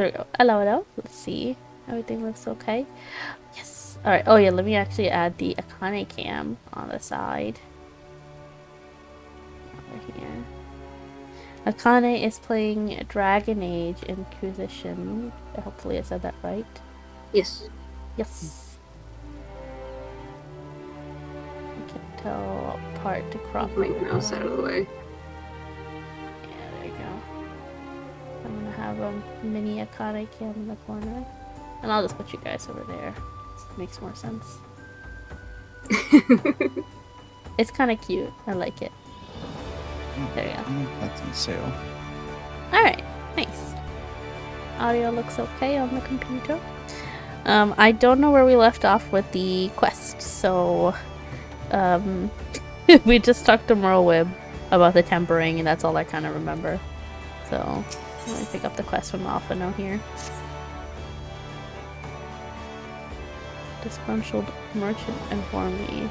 there we go. Hello, hello. Let's see. Everything looks okay. Yes. Alright. Oh, yeah. Let me actually add the Akane cam on the side. Over here. Akane is playing Dragon Age Inquisition. Hopefully I said that right. Yes. Yes. I can tell what part to crop. Move my mouse out of the way. Yeah, there you go. I'm gonna have a mini Akane cam in the corner. And I'll just put you guys over there. This makes more sense. It's kind of cute. I like it. There you go. That's on sale. Alright, nice. Audio looks okay on the computer. I don't know where we left off with the quest, so we just talked to Merlwib about the tempering, and that's all I kind of remember. So let me pick up the quest from Alphino here. Disgruntled merchant inform me.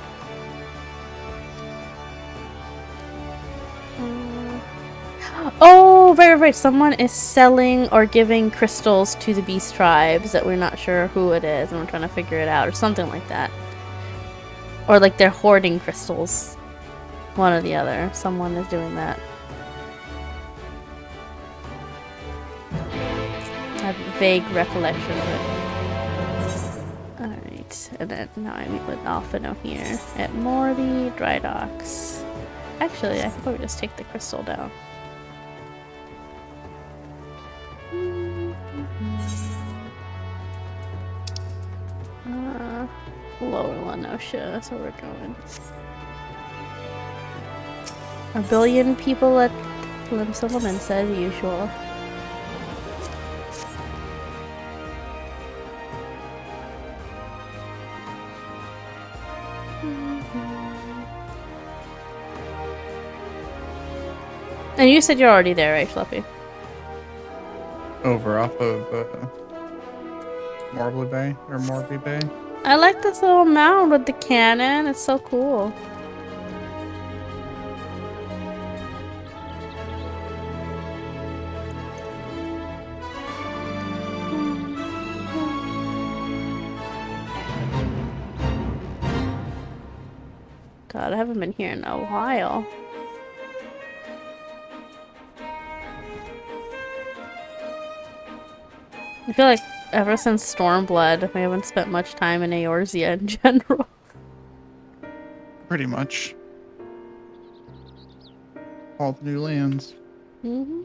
Oh, right. Someone is selling or giving crystals to the beast tribes that we're not sure who it is, and we're trying to figure it out, or something like that. Or like they're hoarding crystals. One or the other. Someone is doing that. I have a vague recollection of it. Alright, and then now I meet with Alphino here at Morty Dry Docks. Actually, I could probably just take the crystal down. Lower Lenosha, that's where we're going. A billion people at Lim Settlements as usual. And you said you're already there, right, Fluffy? Over off of Morbley Bay or Morby Bay. I like this little mound with the cannon. It's so cool. God, I haven't been here in a while. I feel like ever since Stormblood, we haven't spent much time in Eorzea in general. Pretty much. All the new lands. Mm-hmm.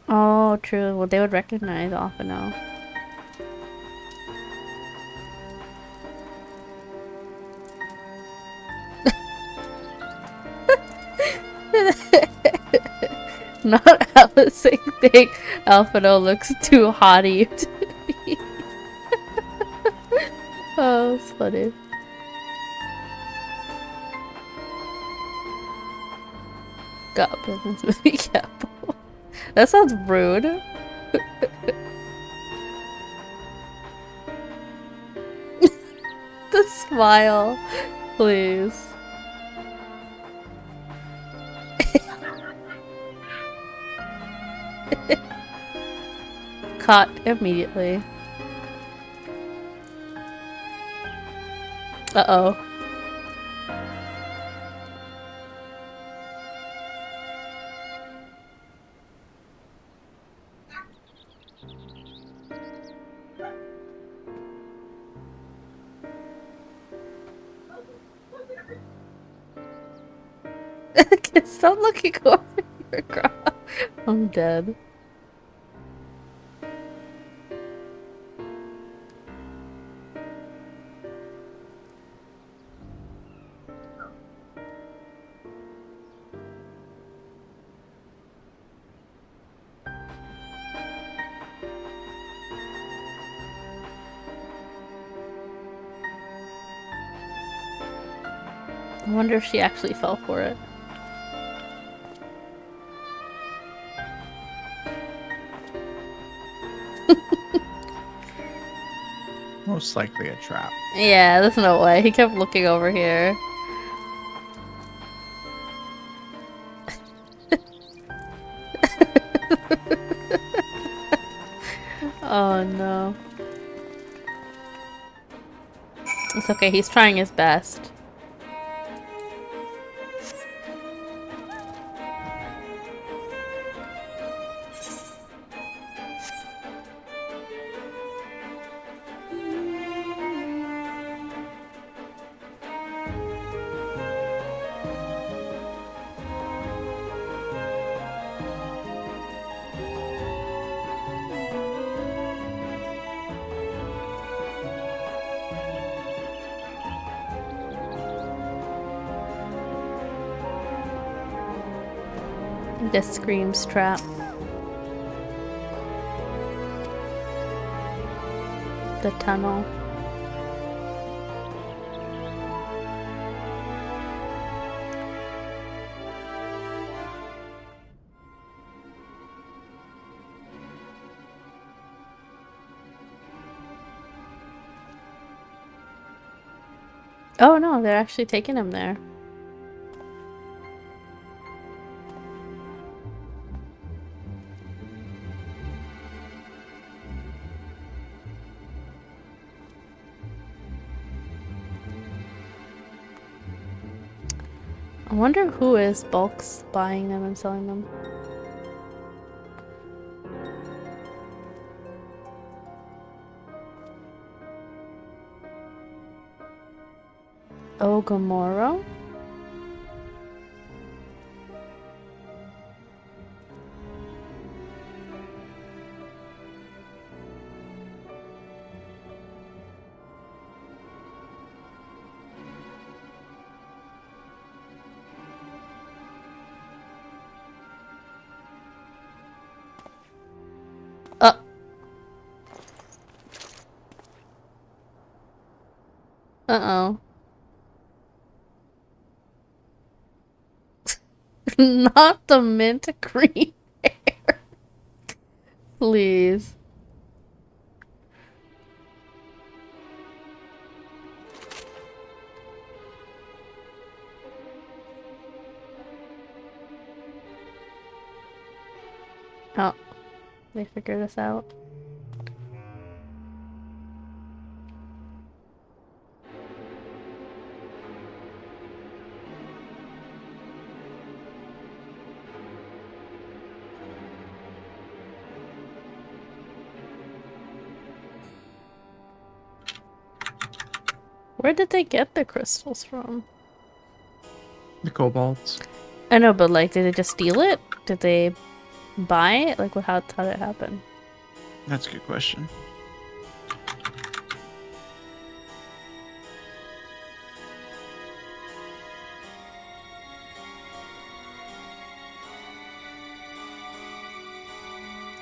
Oh, true. Well, they would recognize Alphino. Not Alice think Alphino looks too haughty to be. Oh, it's funny. Got business with the capital. That sounds rude. The smile, please. Caught immediately. Uh-oh. Stop looking over your crop. I'm dead. I wonder if she actually fell for it. Most likely a trap. Yeah, there's no way. He kept looking over here. Oh no. It's okay, he's trying his best. Just screams trap. The tunnel. Oh no, they're actually taking him there. I wonder who is bulks buying them and selling them. Ogomoro? Uh-oh. Not the mint green hair. Please. Oh, they figured us out. Where did they get the crystals from? The kobolds. I know, but like, did they just steal it? Did they buy it? Like, how did it happen? That's a good question.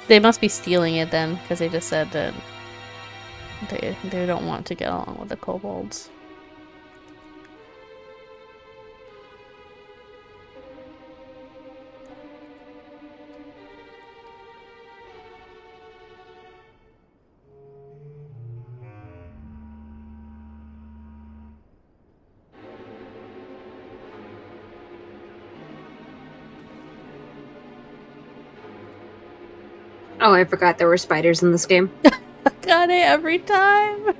They must be stealing it then, because they just said that they don't want to get along with the kobolds. Oh, I forgot there were spiders in this game. Got it every time.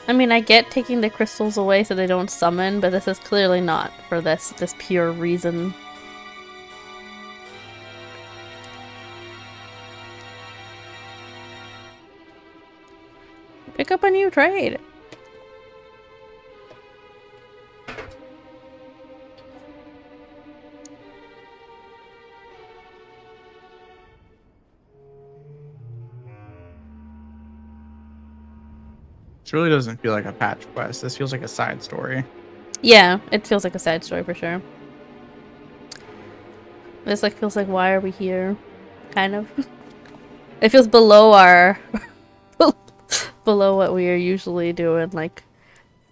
I mean, I get taking the crystals away so they don't summon, but this is clearly not for this pure reason. Pick up a new trade. This really doesn't feel like a patch quest. This feels like a side story. Yeah, it feels like a side story for sure. This like feels like, why are we here? Kind of. It feels below our below what we are usually doing, like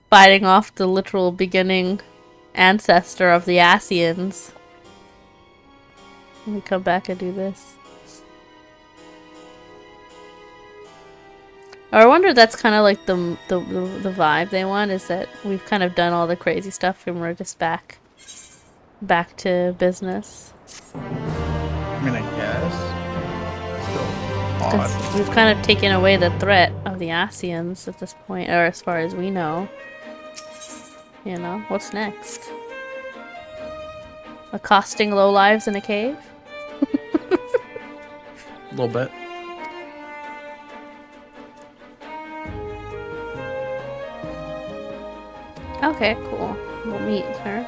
fighting off the literal beginning ancestor of the Asians. Let me come back and do this. Or I wonder if that's kind of like the vibe they want, is that we've kind of done all the crazy stuff and we're just back to business. I mean, I guess. Still Because odd. we've kind of taken away the threat of the Asians at this point, or as far as we know. You know, what's next? Accosting lowlives in a cave? A little bit. Okay, cool. We'll meet her.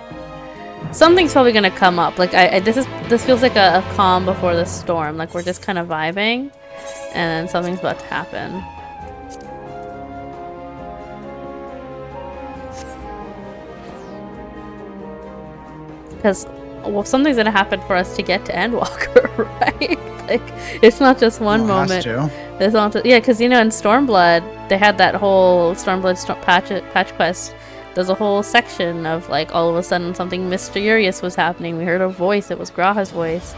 Something's probably gonna come up. Like this feels like a calm before the storm. Like we're just kind of vibing, and then something's about to happen. Because something's gonna happen for us to get to Endwalker, right? Like it's not just one moment. There's not just, yeah, because you know in Stormblood they had that whole Stormblood patch quest. There's a whole section of like all of a sudden something mysterious was happening. We heard a voice. It was Graha's voice.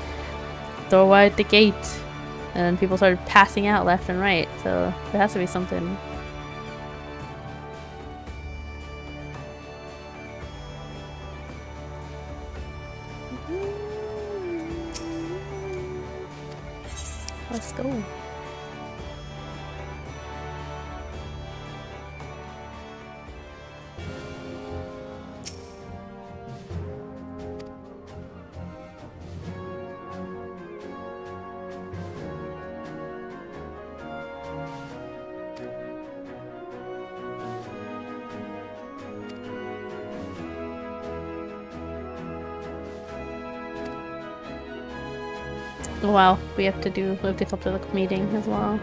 Throw wide the gate, and then people started passing out left and right. So there has to be something. Let's go. Wow, we have to come to the meeting as well.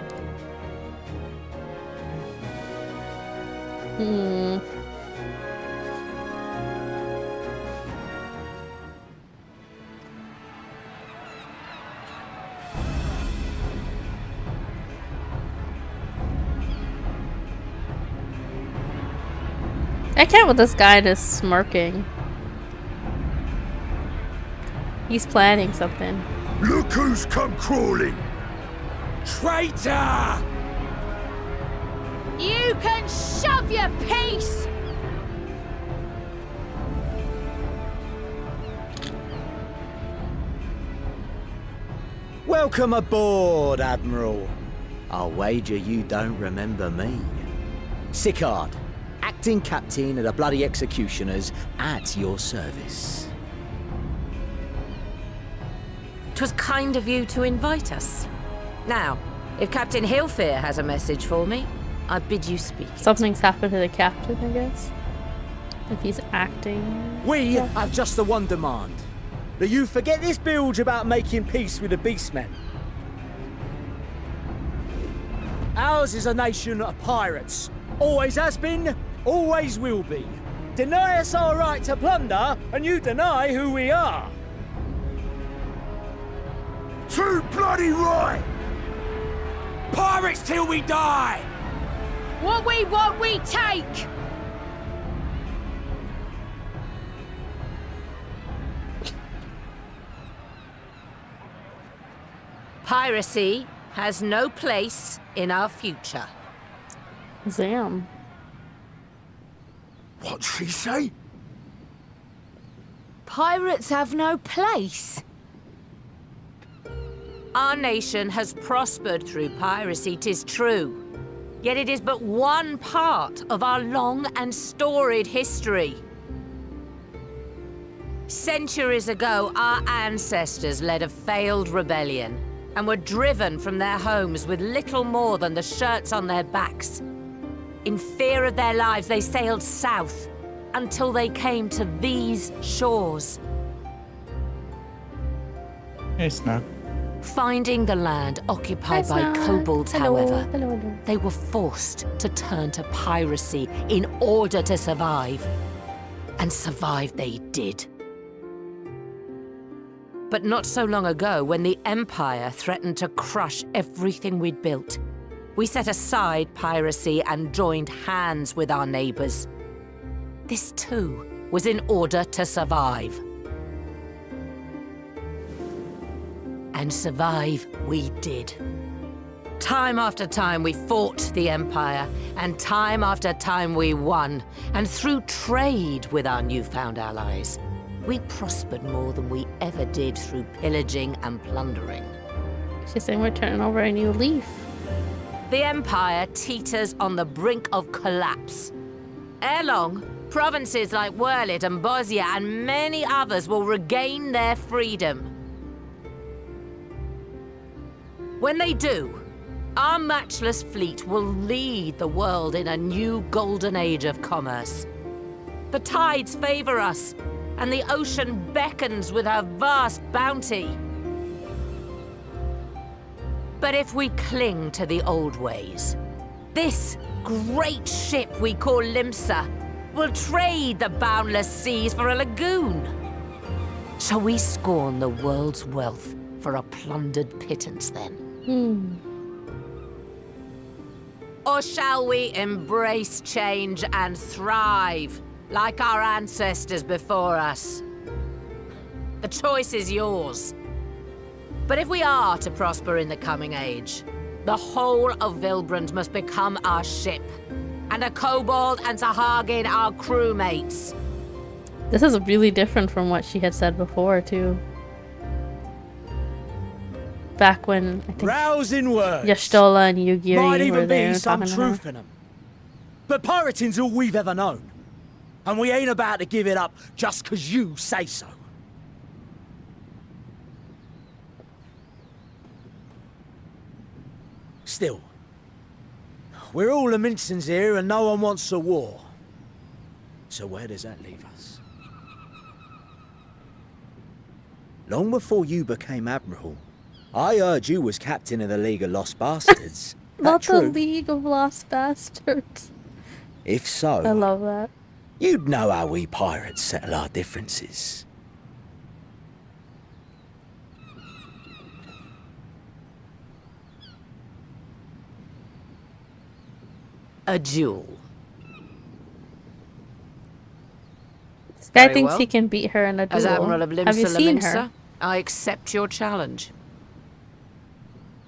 I can't with this guy just smirking. He's planning something. Look who's come crawling! Traitor! You can shove your piece! Welcome aboard, Admiral. I'll wager you don't remember me. Sicard, acting captain of the bloody executioners, at your service. 'Twas kind of you to invite us. Now, if Captain Hillfear has a message for me, I bid you speak. Something's happened to the captain, I guess. If he's acting. We have just the one demand. That you forget this bilge about making peace with the beastmen. Ours is a nation of pirates. Always has been, always will be. Deny us our right to plunder, and you deny who we are. Too bloody right! Pirates till we die! What we want, we take! Piracy has no place in our future. Zam. What'd she say? Pirates have no place. Our nation has prospered through piracy, 'tis true. Yet it is but one part of our long and storied history. Centuries ago, our ancestors led a failed rebellion and were driven from their homes with little more than the shirts on their backs. In fear of their lives, they sailed south until they came to these shores. Hey, Snug. Finding the land occupied by kobolds, however, they were forced to turn to piracy in order to survive. And survive they did. But not so long ago, when the Empire threatened to crush everything we'd built, we set aside piracy and joined hands with our neighbors. This too was in order to survive. And survive we did. Time after time we fought the Empire, and time after time we won. And through trade with our newfound allies, we prospered more than we ever did through pillaging and plundering. She's saying we're turning over a new leaf. The Empire teeters on the brink of collapse. Ere long, provinces like Wurlit and Bosnia and many others will regain their freedom. When they do, our matchless fleet will lead the world in a new golden age of commerce. The tides favor us, and the ocean beckons with her vast bounty. But if we cling to the old ways, this great ship we call Limsa will trade the boundless seas for a lagoon. Shall we scorn the world's wealth for a plundered pittance then? Or shall we embrace change and thrive, like our ancestors before us? The choice is yours. But if we are to prosper in the coming age, the whole of Vilbrand must become our ship, and a kobold and Sahagin our crewmates. This is really different from what she had said before, too. Back when, I think, Rousing words. Yashtola and Yugiri Might were even there be some talking to her. truth in them. But pirating's all we've ever known. And we ain't about to give it up just 'cause you say so. Still, we're all the Mincins here and no one wants a war. So where does that leave us? Long before you became Admiral, I heard you was captain of the League of Lost Bastards. Not That the true? League of Lost Bastards. If so, I love that. you'd know how we pirates settle our differences. A duel. This guy Very thinks well. he can beat her in a duel. As Admiral of Have you Limsa seen Laminsa, her? I accept your challenge.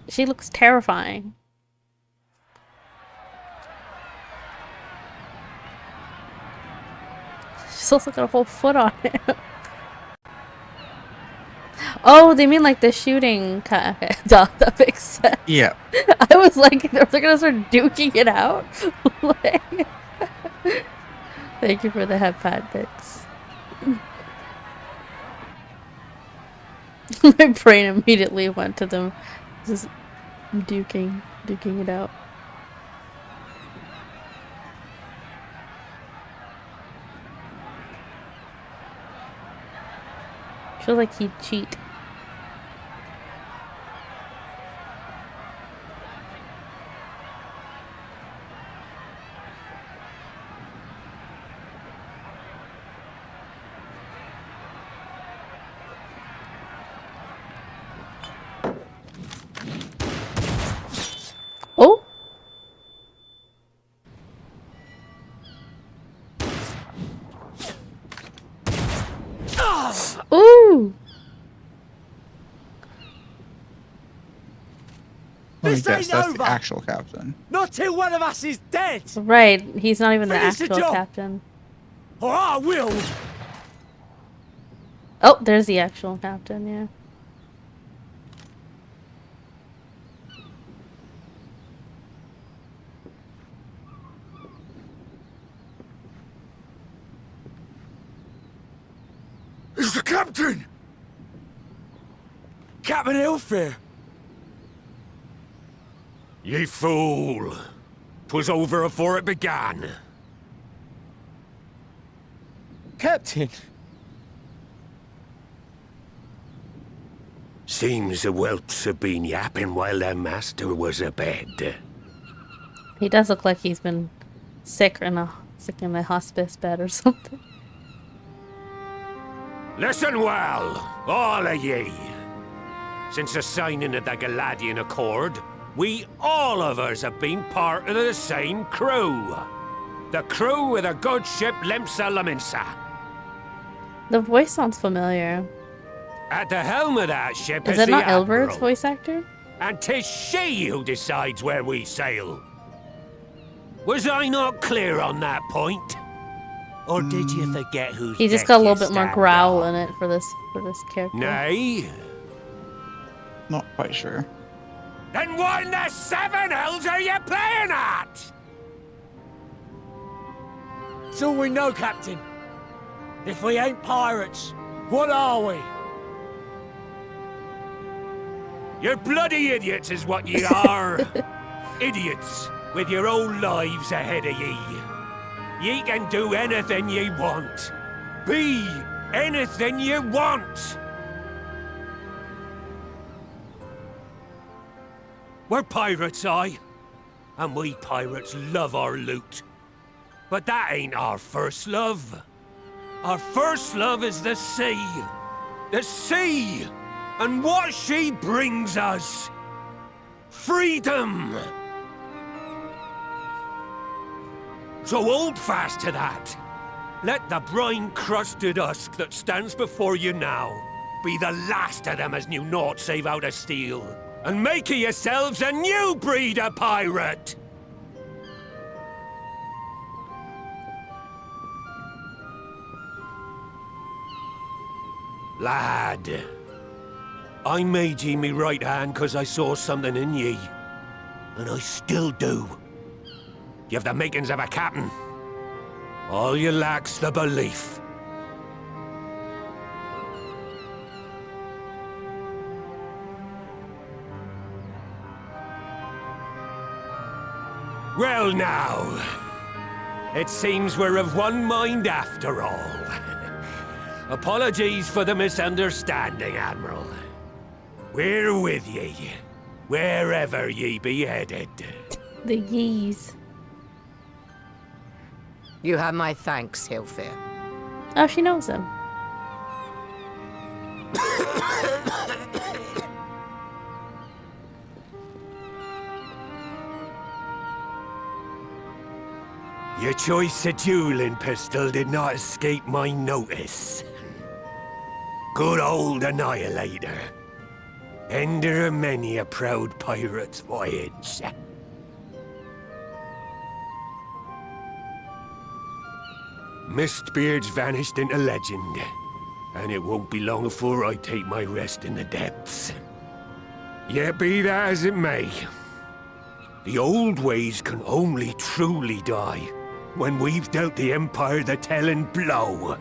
She looks terrifying. She's also got a whole foot on it. Oh, they mean like the shooting kind. Okay, that makes sense. Yeah. I was like, they're gonna start duking it out. Like, thank you for the head pad bits. My brain immediately went to them just duking it out. I feel like he'd cheat. Oh! Ooh! Let me This guess, ain't that's over. the actual captain. Not till one of us is dead, Right, he's not even the Finish the actual job. captain. or I will. Oh, there's the actual captain, yeah. It's the captain! Captain Elfair! Ye fool! 'Twas over afore it began. Captain, Seems the whelps have been yapping while their master was abed. He does look like he's been sick in a hospice bed or something. Listen well, all of ye. Since the signing of the Galadian Accord, we all of us have been part of the same crew. The crew of the good ship Lemsa Laminsa. The voice sounds familiar. At the helm of that ship Is is that the not Admiral. Elbert's voice actor? And 'tis she who decides where we sail. Was I not clear on that point? Or did you forget who's He just deck got a you little bit more stand growl on? in it for this character. Nay? Not quite sure. Then what in the seven hells are you playing at? It's all we know, Captain. If we ain't pirates, what are we? You're bloody idiots is what ye are. Idiots with your own lives ahead of ye. Ye can do anything ye want. Be anything ye want. We're pirates, aye. And we pirates love our loot. But that ain't our first love. Our first love is the sea. The sea! And what she brings us. Freedom! So hold fast to that. Let the brine-crusted husk that stands before you now be the last of them as knew naught save out of steel. And make of yourselves a new breed of pirate! Lad, I made ye me right hand 'cause I saw something in ye. And I still do. You've the makings of a captain. All you lack's the belief. Well now, it seems we're of one mind after all. Apologies for the misunderstanding, Admiral. We're with ye, wherever ye be headed. The yees. You have my thanks, Hilfir. Oh, she knows him. Your choice of dueling pistol did not escape my notice. Good old Annihilator. Ender of many a proud pirate's voyage. Mistbeard's vanished into legend, and it won't be long before I take my rest in the depths. Yet be that as it may, the old ways can only truly die when we've dealt the Empire the telling blow.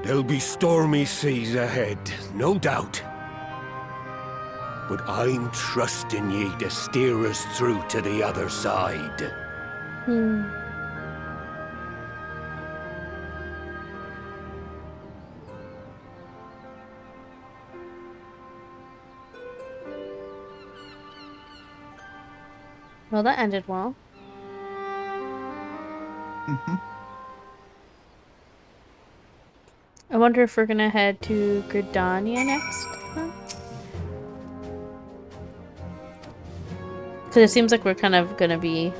There'll be stormy seas ahead, no doubt. But I'm trusting ye to steer us through to the other side. Well, that ended well. I wonder if we're gonna head to Gridania next. Because it seems like we're kind of gonna be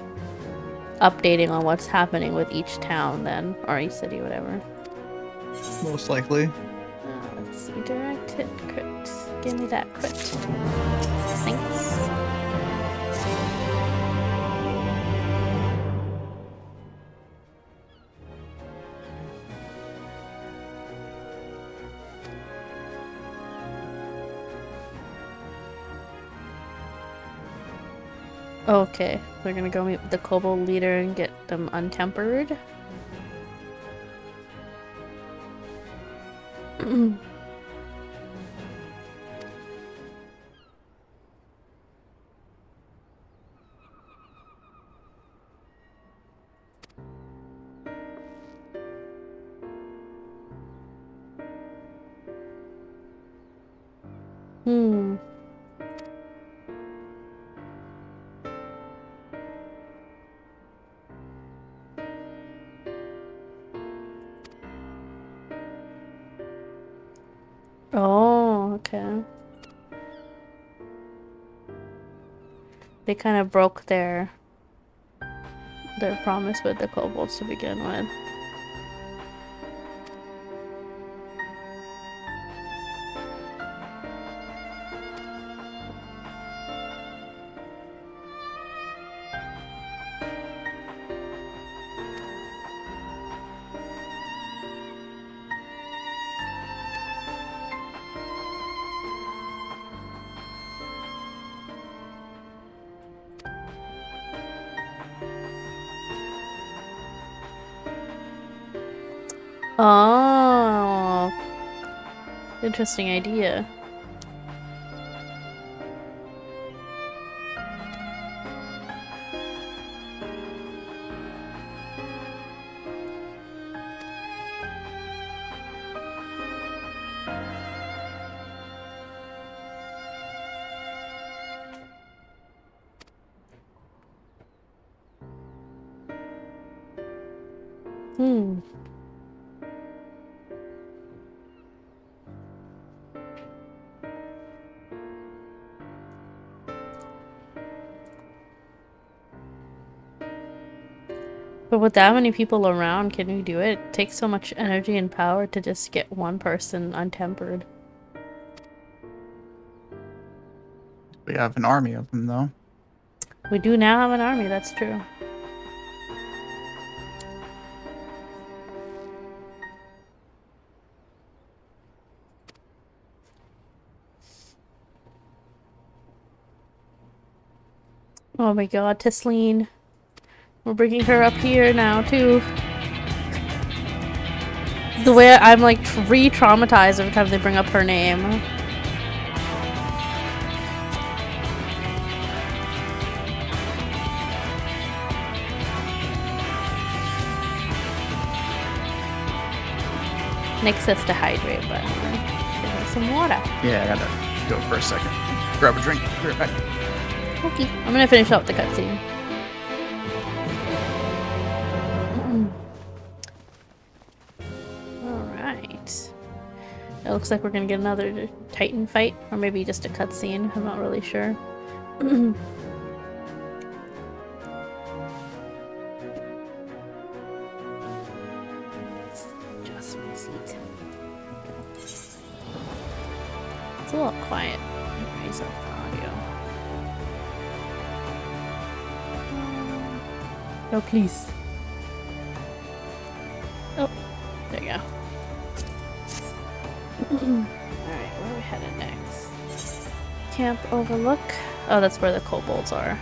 updating on what's happening with each town then, or each city, whatever. Most likely. Let's see, direct hit crit. Give me that crit. Thanks. Okay, we're gonna go meet with the kobold leader and get them untempered. Okay. They kind of broke their promise with the kobolds to begin with. Oh, interesting idea. Hmm. But with that many people around, can we do it? It takes so much energy and power to just get one person untempered. We have an army of them, though. We do now have an army, that's true. Oh my god, Tisleen. We're bringing her up here now, too. The way I'm like re-traumatized every time they bring up her name. Nick says to hydrate, but I'm gonna give her some water. Yeah, I gotta go for a second. Grab a drink. Be right back. Okay, I'm gonna finish up the cutscene. Alright. It looks like we're gonna get another Titan fight, or maybe just a cutscene. I'm not really sure. Just my seat. It's a little quiet. Raise up the audio. Oh, please. Oh, there you go. Alright, where are we headed next? Camp Overlook. Oh, that's where the kobolds are.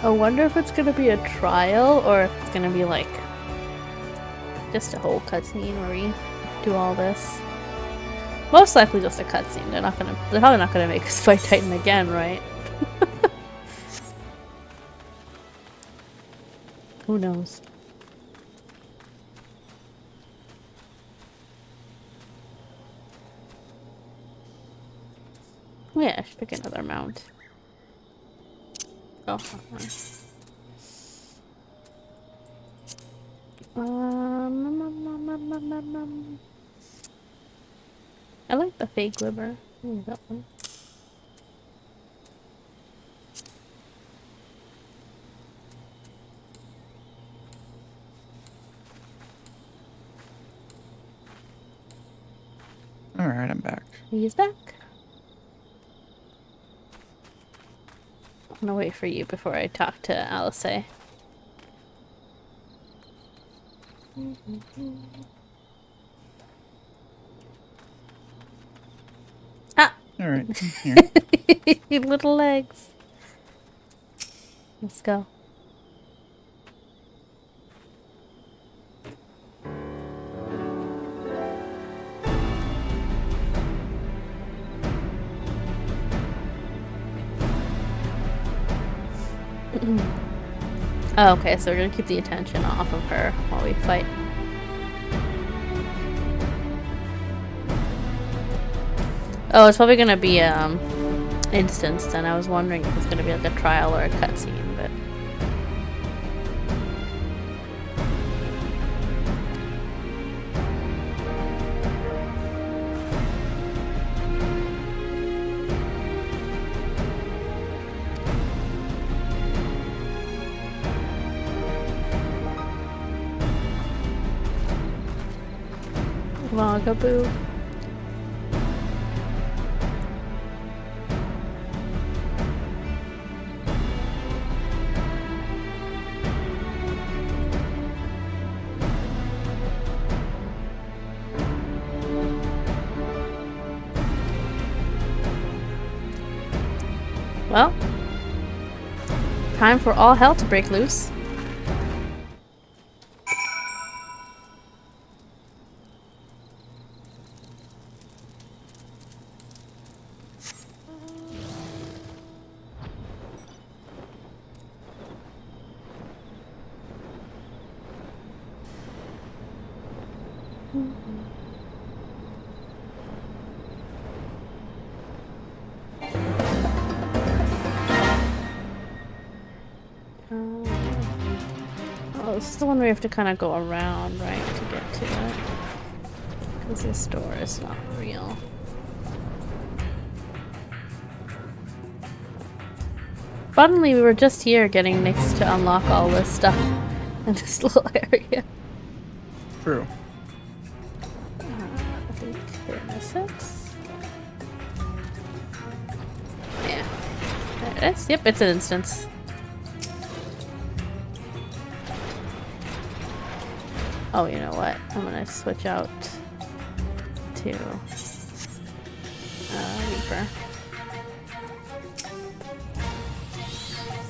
I wonder if it's gonna be a trial or if it's gonna be like just a whole cutscene where we do all this. Most likely just a cutscene. They're probably not gonna make us fight Titan again, right? Who knows? Yeah, I should pick another mount. Oh, I like the fake glimmer. Ooh, that one. Alright, I'm back. He's back. I'm gonna wait for you before I talk to Alice. Ah! Alright, here. Your little legs. Let's go. Oh, okay, so we're gonna keep the attention off of her while we fight. Oh, it's probably gonna be instanced, and I was wondering if it's gonna be like a trial or a cutscene, but Vagaboo. Well, time for all hell to break loose. Oh, this is the one where we have to kind of go around, right, to get to it. Because this door is not real. Suddenly, we were just here getting Nyx to unlock all this stuff in this little area. True. I think there is it. Yeah. There it is. Yep, it's an instance. Oh, you know what? I'm gonna switch out to Reaper.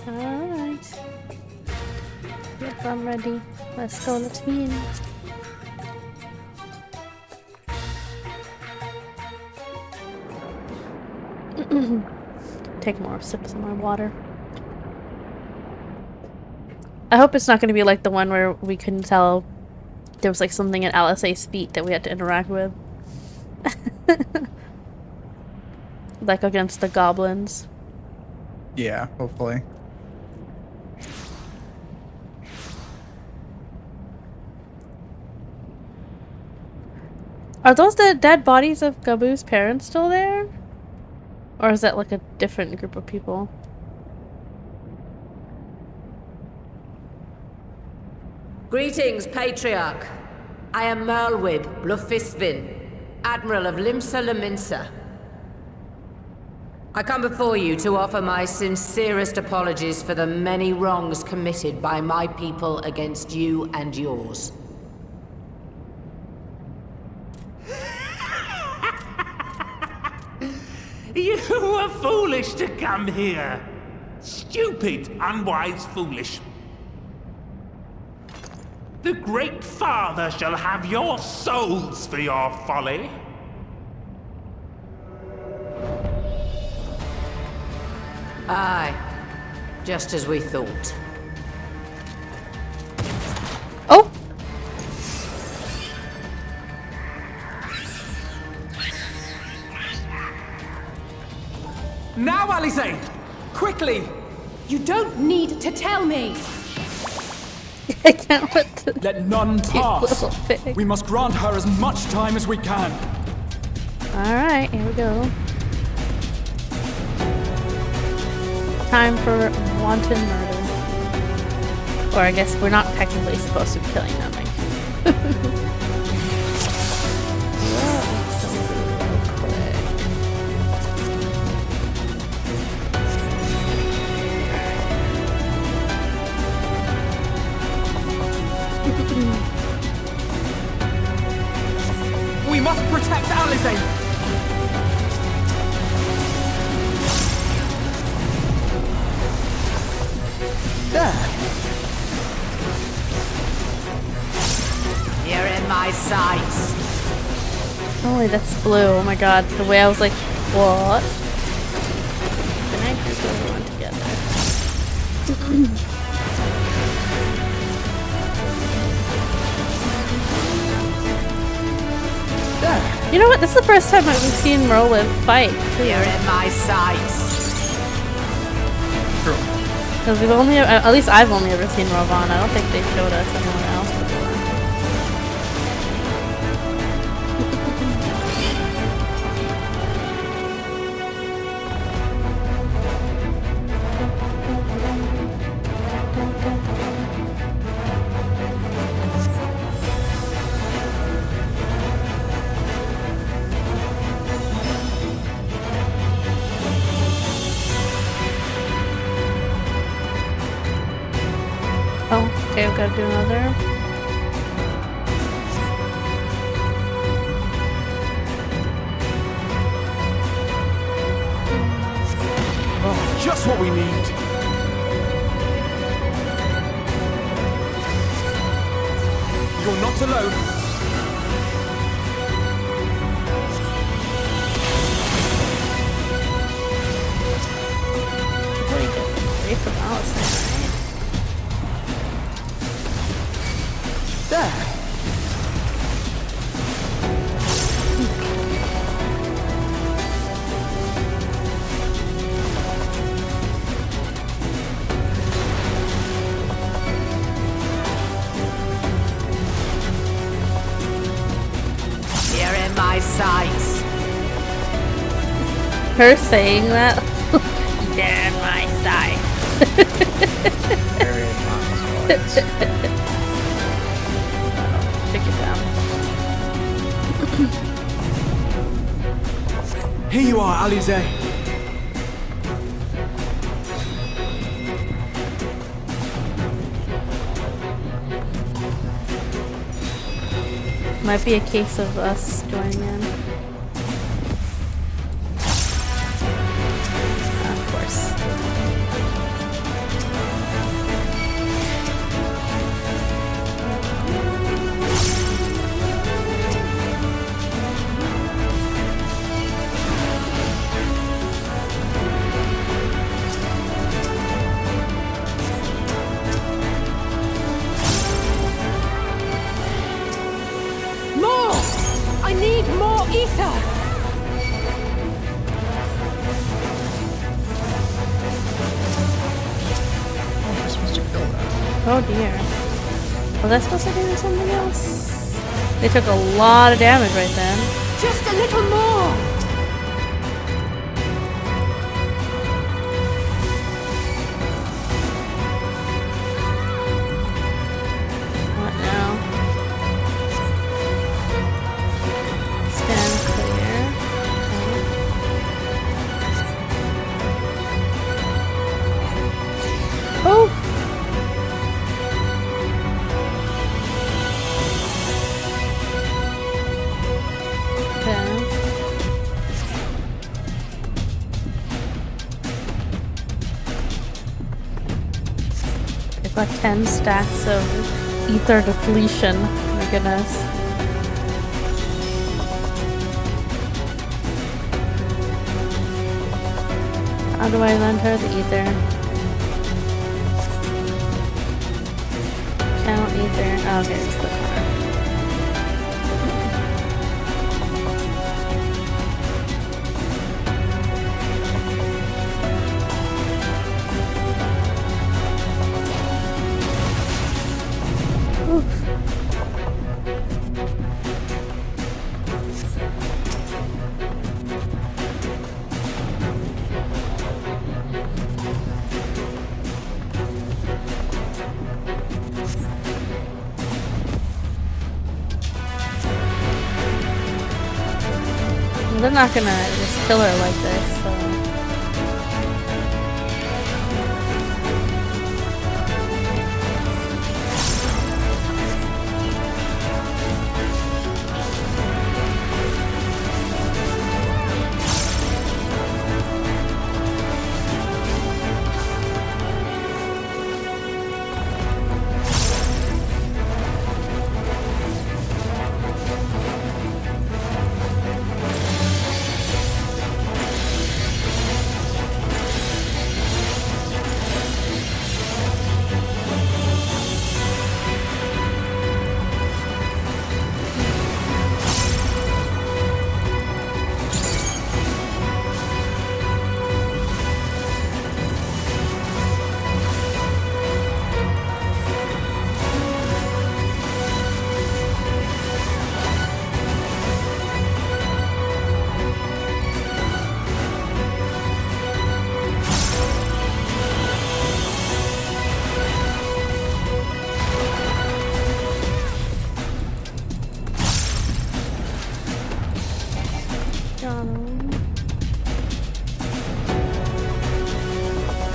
Alright. Yep, I'm ready. Let's go, let's be in. Take more sips of my water. I hope it's not going to be like the one where we couldn't tell there was like something in Alice's feet that we had to interact with. Like against the goblins. Yeah, hopefully. Are those the dead bodies of Gabu's parents still there? Or is that like a different group of people? Greetings, Patriarch. I am Merlwib Blufisvin, Admiral of Limsa Laminsa. I come before you to offer my sincerest apologies for the many wrongs committed by my people against you and yours. You were foolish to come here. Stupid, unwise, foolish. The Great Father shall have your souls for your folly. Aye, just as we thought. Oh! Now, Alize! Quickly! You don't need to tell me! I can't wait to Let none pass! little pig. We must grant her as much time as we can. Alright, here we go. Time for wanton murder. Or I guess we're not technically supposed to be killing them. We must protect Alize! There. You're in my sights. Holy, that's blue. Oh my god. The way I was like, what? Can I group everyone together? You know what? This is the first time I've seen Merlwib fight. You're in my sights. Because we've only, at least I've only ever seen Rovan. I don't think they showed us anyone else before. Gotta do another. Oh, just what we need. You're not alone. Away from Allison, There. You're in my sights. Her saying that. They're in my sight. Very advanced. Take it down. Here you are, Alize. Might be a case of us joining in. Of course. More! I need more ether! I'm supposed to kill that. Oh dear. Was I supposed to do something else? They took a lot of damage right then. Just a little more! What now? Stand clear. Okay. Oh! Okay. They've got 10 stacks of ether depletion. My goodness. How do I lend her the ether? Count ether. Oh, okay, just click on her. Oof. Well, they're not gonna just kill her like this, so.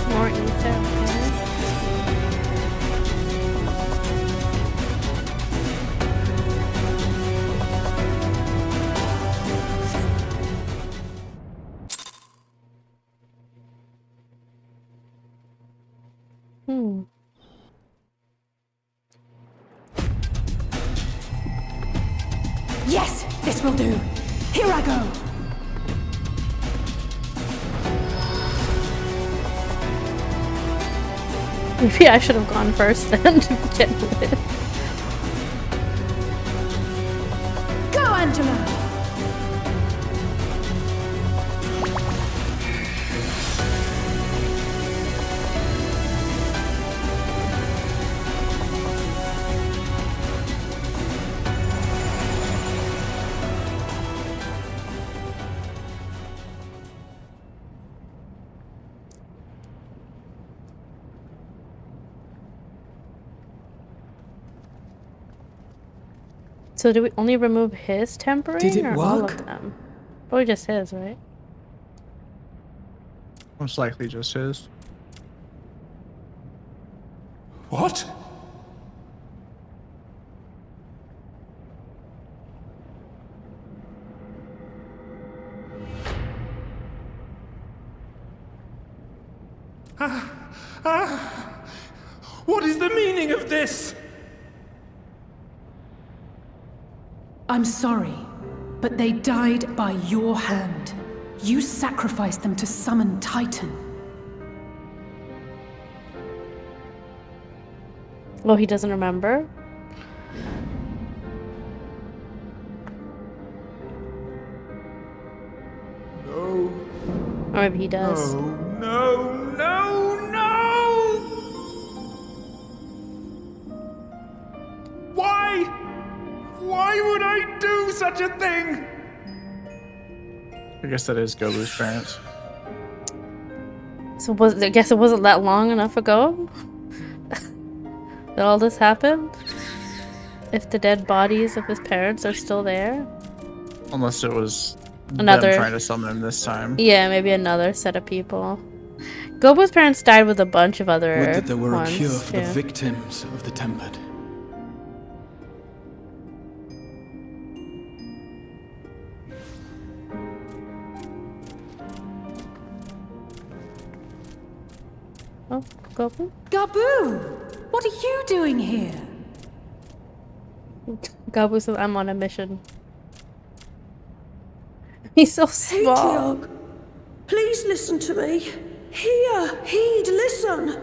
More ether, okay. Yes, this will do. Here I go. Maybe I should have gone first then to begin with. Go, Angela. So do we only remove his tempering Did it or all work? of them? Probably just his, right? Most likely just his. What? What is the meaning of this? I'm sorry, but they died by your hand. You sacrificed them to summon Titan. Oh, he doesn't remember? No. Or maybe he does. No. Why? Why would I do such a thing? I guess that is Gobu's parents. So I guess it wasn't that long enough ago that all this happened? If the dead bodies of his parents are still there? Unless it was Another them trying to summon him this time. Yeah, maybe another set of people. Gobu's parents died with a bunch of other Would that there were ones, a cure for the too. victims of the Tempered. Oh, Gobu? Gabu! What are you doing here? Gobu says, I'm on a mission. He's so small. Tiog, please listen to me. Hear, heed, listen.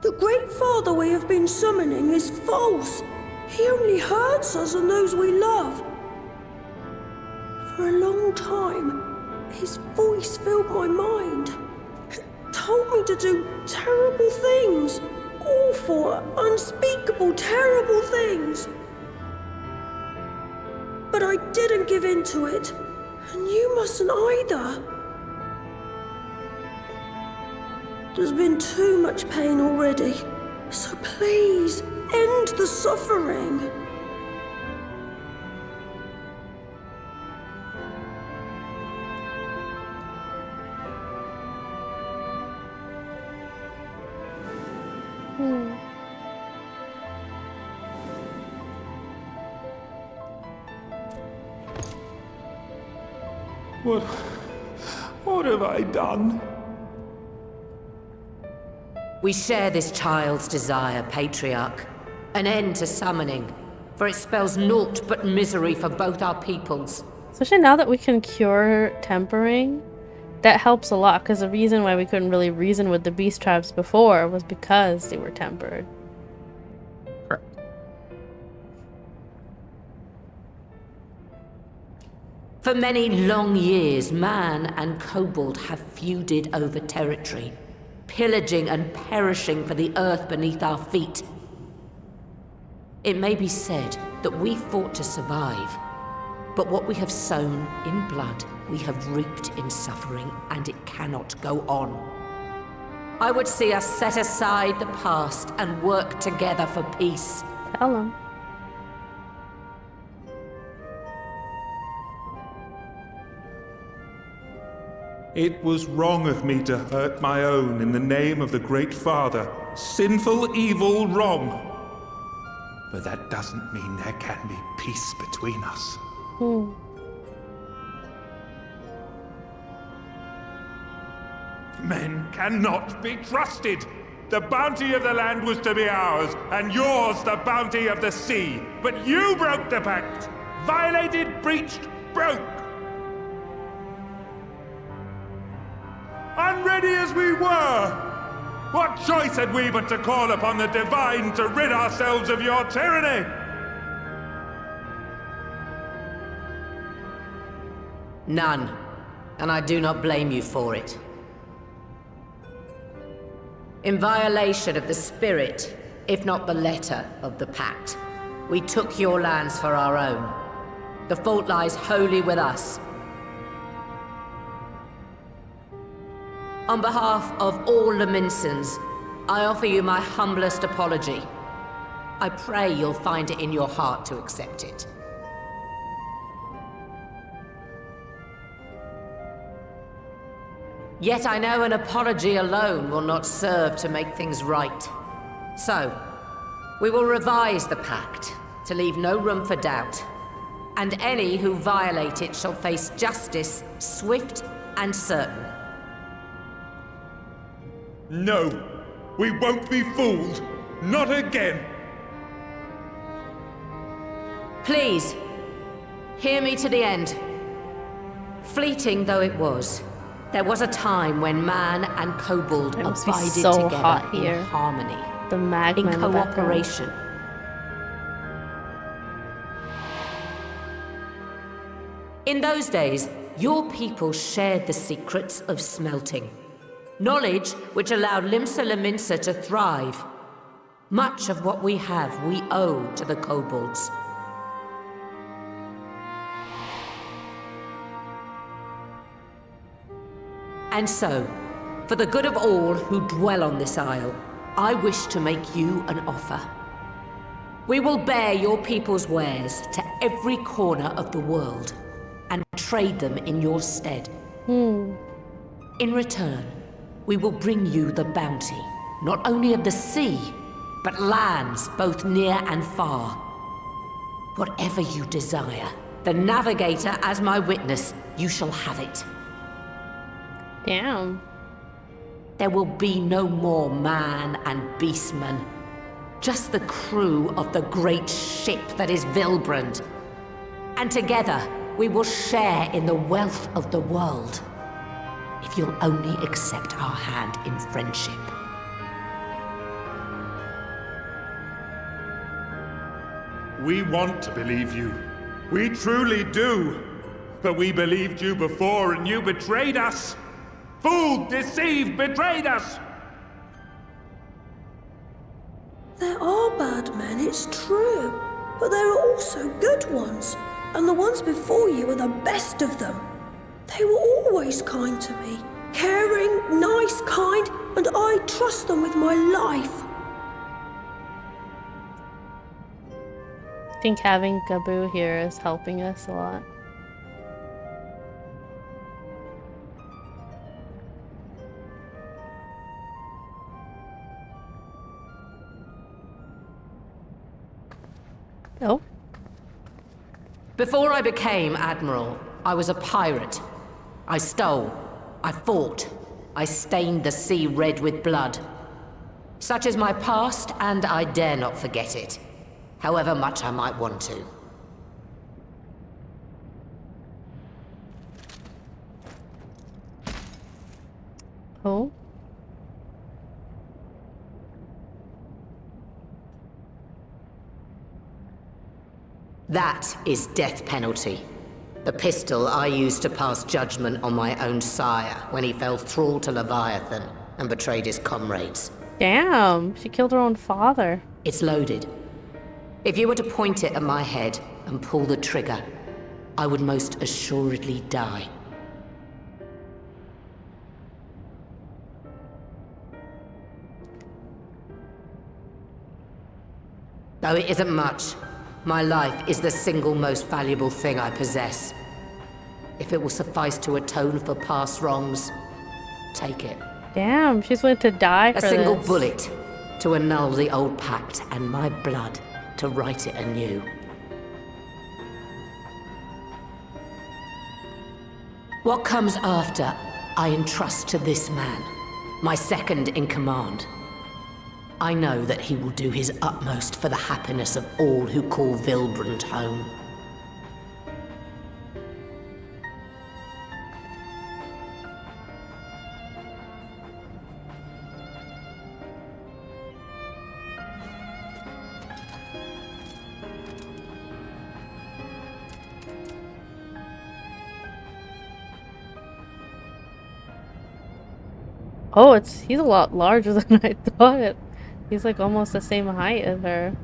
The Great Father we have been summoning is false. He only hurts us and those we love. For a long time, his voice filled my mind. It told me to do terrible things. Awful, unspeakable, terrible things. But I didn't give in to it, and you mustn't either. There's been too much pain already, so please, end the suffering. What have I done? We share this child's desire, Patriarch. An end to summoning, for it spells naught but misery for both our peoples. Especially now that we can cure tempering, that helps a lot, because the reason why we couldn't really reason with the beast tribes before was because they were tempered. Correct. For many long years, man and kobold have feuded over territory, pillaging and perishing for the earth beneath our feet. It may be said that we fought to survive, but what we have sown in blood, we have reaped in suffering, and it cannot go on. I would see us set aside the past and work together for peace. Tell them. It was wrong of me to hurt my own in the name of the Great Father. Sinful, evil, wrong. But that doesn't mean there can be peace between us. men cannot be trusted. The bounty of the land was to be ours, and yours the bounty of the sea. But you broke the pact! Violated, breached, broke! Unready as we were! What choice had we but to call upon the divine to rid ourselves of your tyranny? None. And I do not blame you for it. In violation of the spirit, if not the letter, of the pact, we took your lands for our own. The fault lies wholly with us. On behalf of all Laminsons, I offer you my humblest apology. I pray you'll find it in your heart to accept it. Yet I know an apology alone will not serve to make things right. So, we will revise the pact to leave no room for doubt. And any who violate it shall face justice, swift and certain. No, we won't be fooled. Not again. Please, hear me to the end. Fleeting though it was, there was a time when man and kobold It must be abided so together hot in here. harmony, The magma in in the background. cooperation. In those days, your people shared the secrets of smelting. Knowledge which allowed Limsa Lominsa to thrive. Much of what we have we owe to the kobolds. And so, for the good of all who dwell on this isle, I wish to make you an offer. We will bear your people's wares to every corner of the world, and trade them in your stead. In return, we will bring you the bounty, not only of the sea, but lands both near and far. Whatever you desire, the Navigator as my witness, you shall have it. Damn. There will be no more man and beastman, just the crew of the great ship that is Vilbrand. And together, we will share in the wealth of the world, if you'll only accept our hand in friendship. We want to believe you. We truly do. But we believed you before and you betrayed us. Fooled, deceived, betrayed us. There are bad men, it's true. But there are also good ones. And the ones before you are the best of them. They were always kind to me. Caring, nice, kind, and I trust them with my life. I think having Gabu here is helping us a lot. Oh. Before I became Admiral, I was a pirate. I stole. I fought. I stained the sea red with blood. Such is my past, and I dare not forget it, however much I might want to. Oh. That is death penalty. The pistol I used to pass judgment on my own sire when he fell thrall to Leviathan and betrayed his comrades. Damn, she killed her own father. It's loaded. If you were to point it at my head and pull the trigger, I would most assuredly die. Though it isn't much, my life is the single most valuable thing I possess. If it will suffice to atone for past wrongs, take it. Damn, she's willing to die for A single this. bullet to annul the old pact, and my blood to write it anew. What comes after, I entrust to this man, my second in command. I know that he will do his utmost for the happiness of all who call Vilbrand home. Oh, he's a lot larger than I thought. He's like almost the same height as her.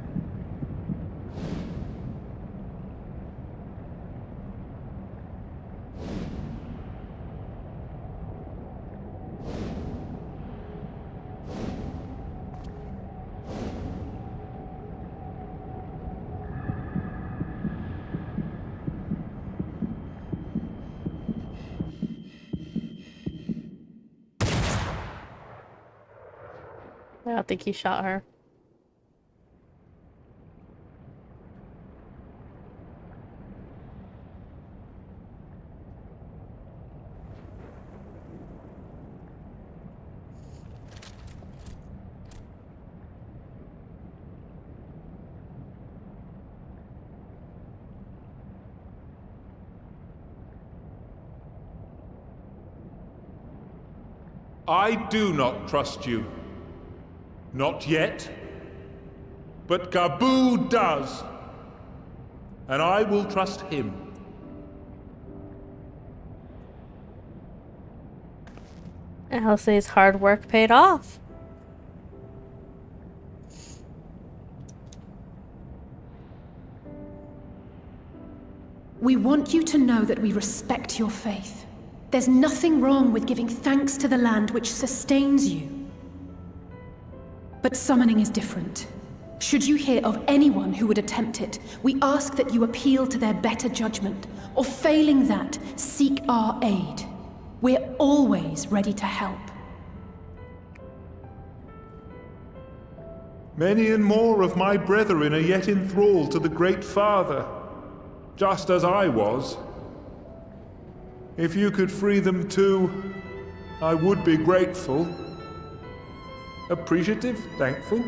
I don't think he shot her. I do not trust you. Not yet. But Gaboo does. And I will trust him. Alice's hard work paid off. We want you to know that we respect your faith. There's nothing wrong with giving thanks to the land which sustains you. But summoning is different. Should you hear of anyone who would attempt it, we ask that you appeal to their better judgment, or failing that, seek our aid. We're always ready to help. Many and more of my brethren are yet enthralled to the Great Father, just as I was. If you could free them too, I would be grateful. Appreciative, thankful,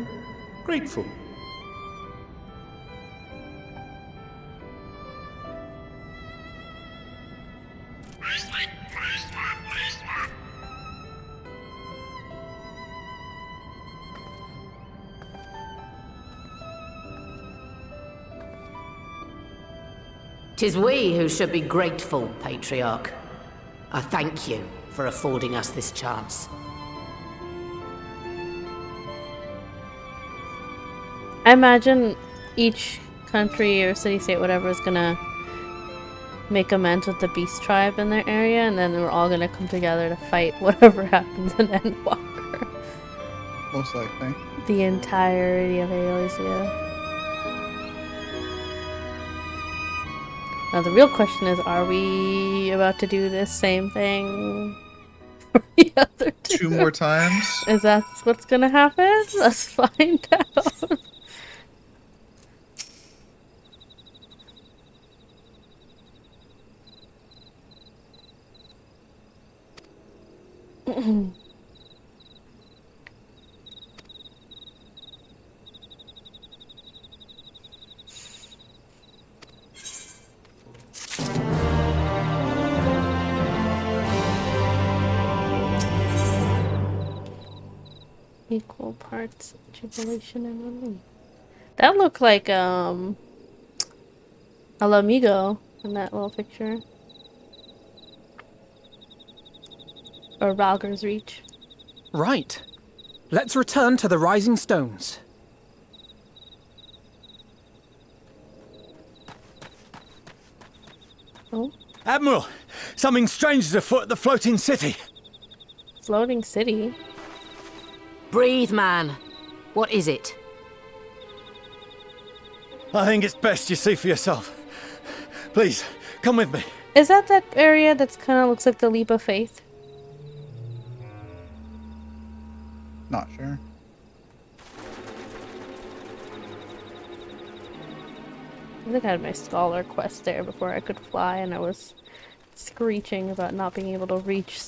grateful. Tis we who should be grateful, Patriarch. I thank you for affording us this chance. I imagine each country or city-state, whatever, is gonna make amends with the Beast Tribe in their area, and then we're all gonna come together to fight whatever happens in Endwalker. Most likely. The entirety of Eorzea. Now the real question is, are we about to do this same thing for the other two? 2 more times? Is that what's gonna happen? Let's find out. Equal parts jubilation and relief. That looked like El Amigo in that little picture. Or Valgur's Reach. Right. Let's return to the Rising Stones. Oh. Admiral, something strange is afoot at the floating city. Floating city? Breathe, man. What is it? I think it's best you see for yourself. Please, come with me. Is that area that's kind of looks like the Leap of Faith? Not sure. I think I had my scholar quest there before I could fly, and I was screeching about not being able to reach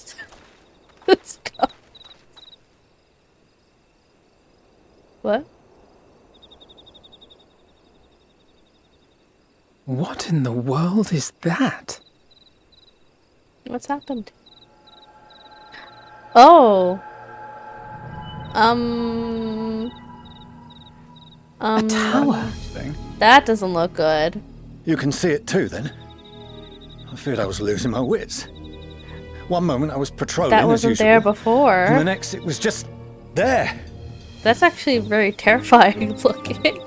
Stop. What? What in the world is that? What's happened? Oh. A tower. Thing. That doesn't look good. You can see it too, then? I feared I was losing my wits. One moment I was patrolling That as wasn't usual, there before. and the next it was just there. That's actually very terrifying looking.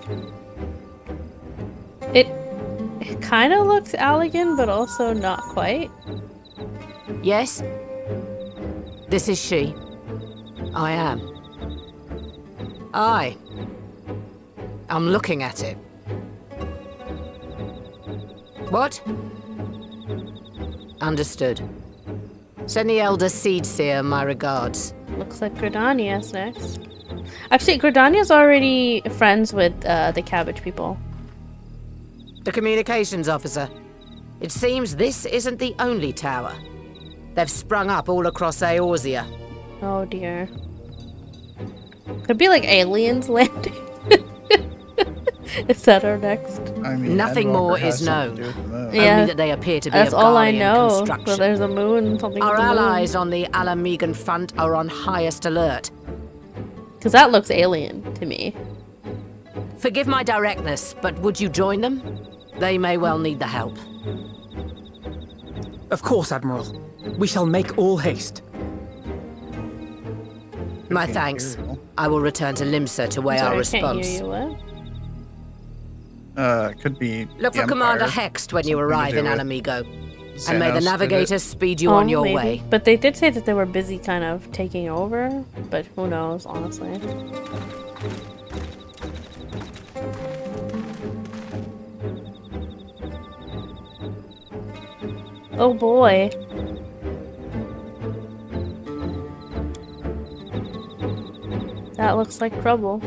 It kind of looks Allegan, but also not quite. Yes? This is she. I am. I'm looking at it. What? Understood. Send the Elder Seedseer my regards. Looks like Gridania's next. Actually, Gridania's already friends with the Cabbage people. The communications officer. It seems this isn't the only tower. They've sprung up all across Eorzea. Oh dear. Could be like aliens landing. Is that our next? I mean, Nothing Endwalker more has is something to known. do with the moon. Yeah. Only that they appear to be That's of all I Guardian know. construction. So there's a moon, something Our with the moon. allies on the Alamegan front are on highest alert. Because that looks alien to me. Forgive my directness, but would you join them? They may well need the help. Of course, Admiral. We shall make all haste. My thanks. I will return to Limsa to weigh Sorry, our I can't response. hear you. What? Could be. Look the for Commander Empire. Hext when you Something to arrive do in with Alamigo. And may the Xenos navigator did it. speed you on your maybe. way. But they did say that they were busy kind of taking over. But who knows, honestly. Oh boy. That looks like trouble.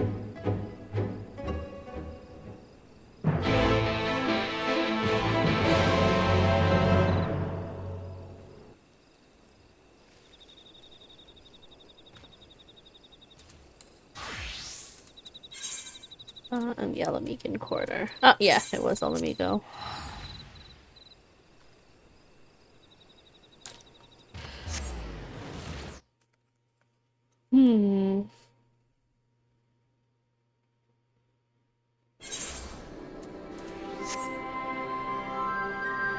And the Alamegan Quarter. Oh, yeah, it was Alamigo.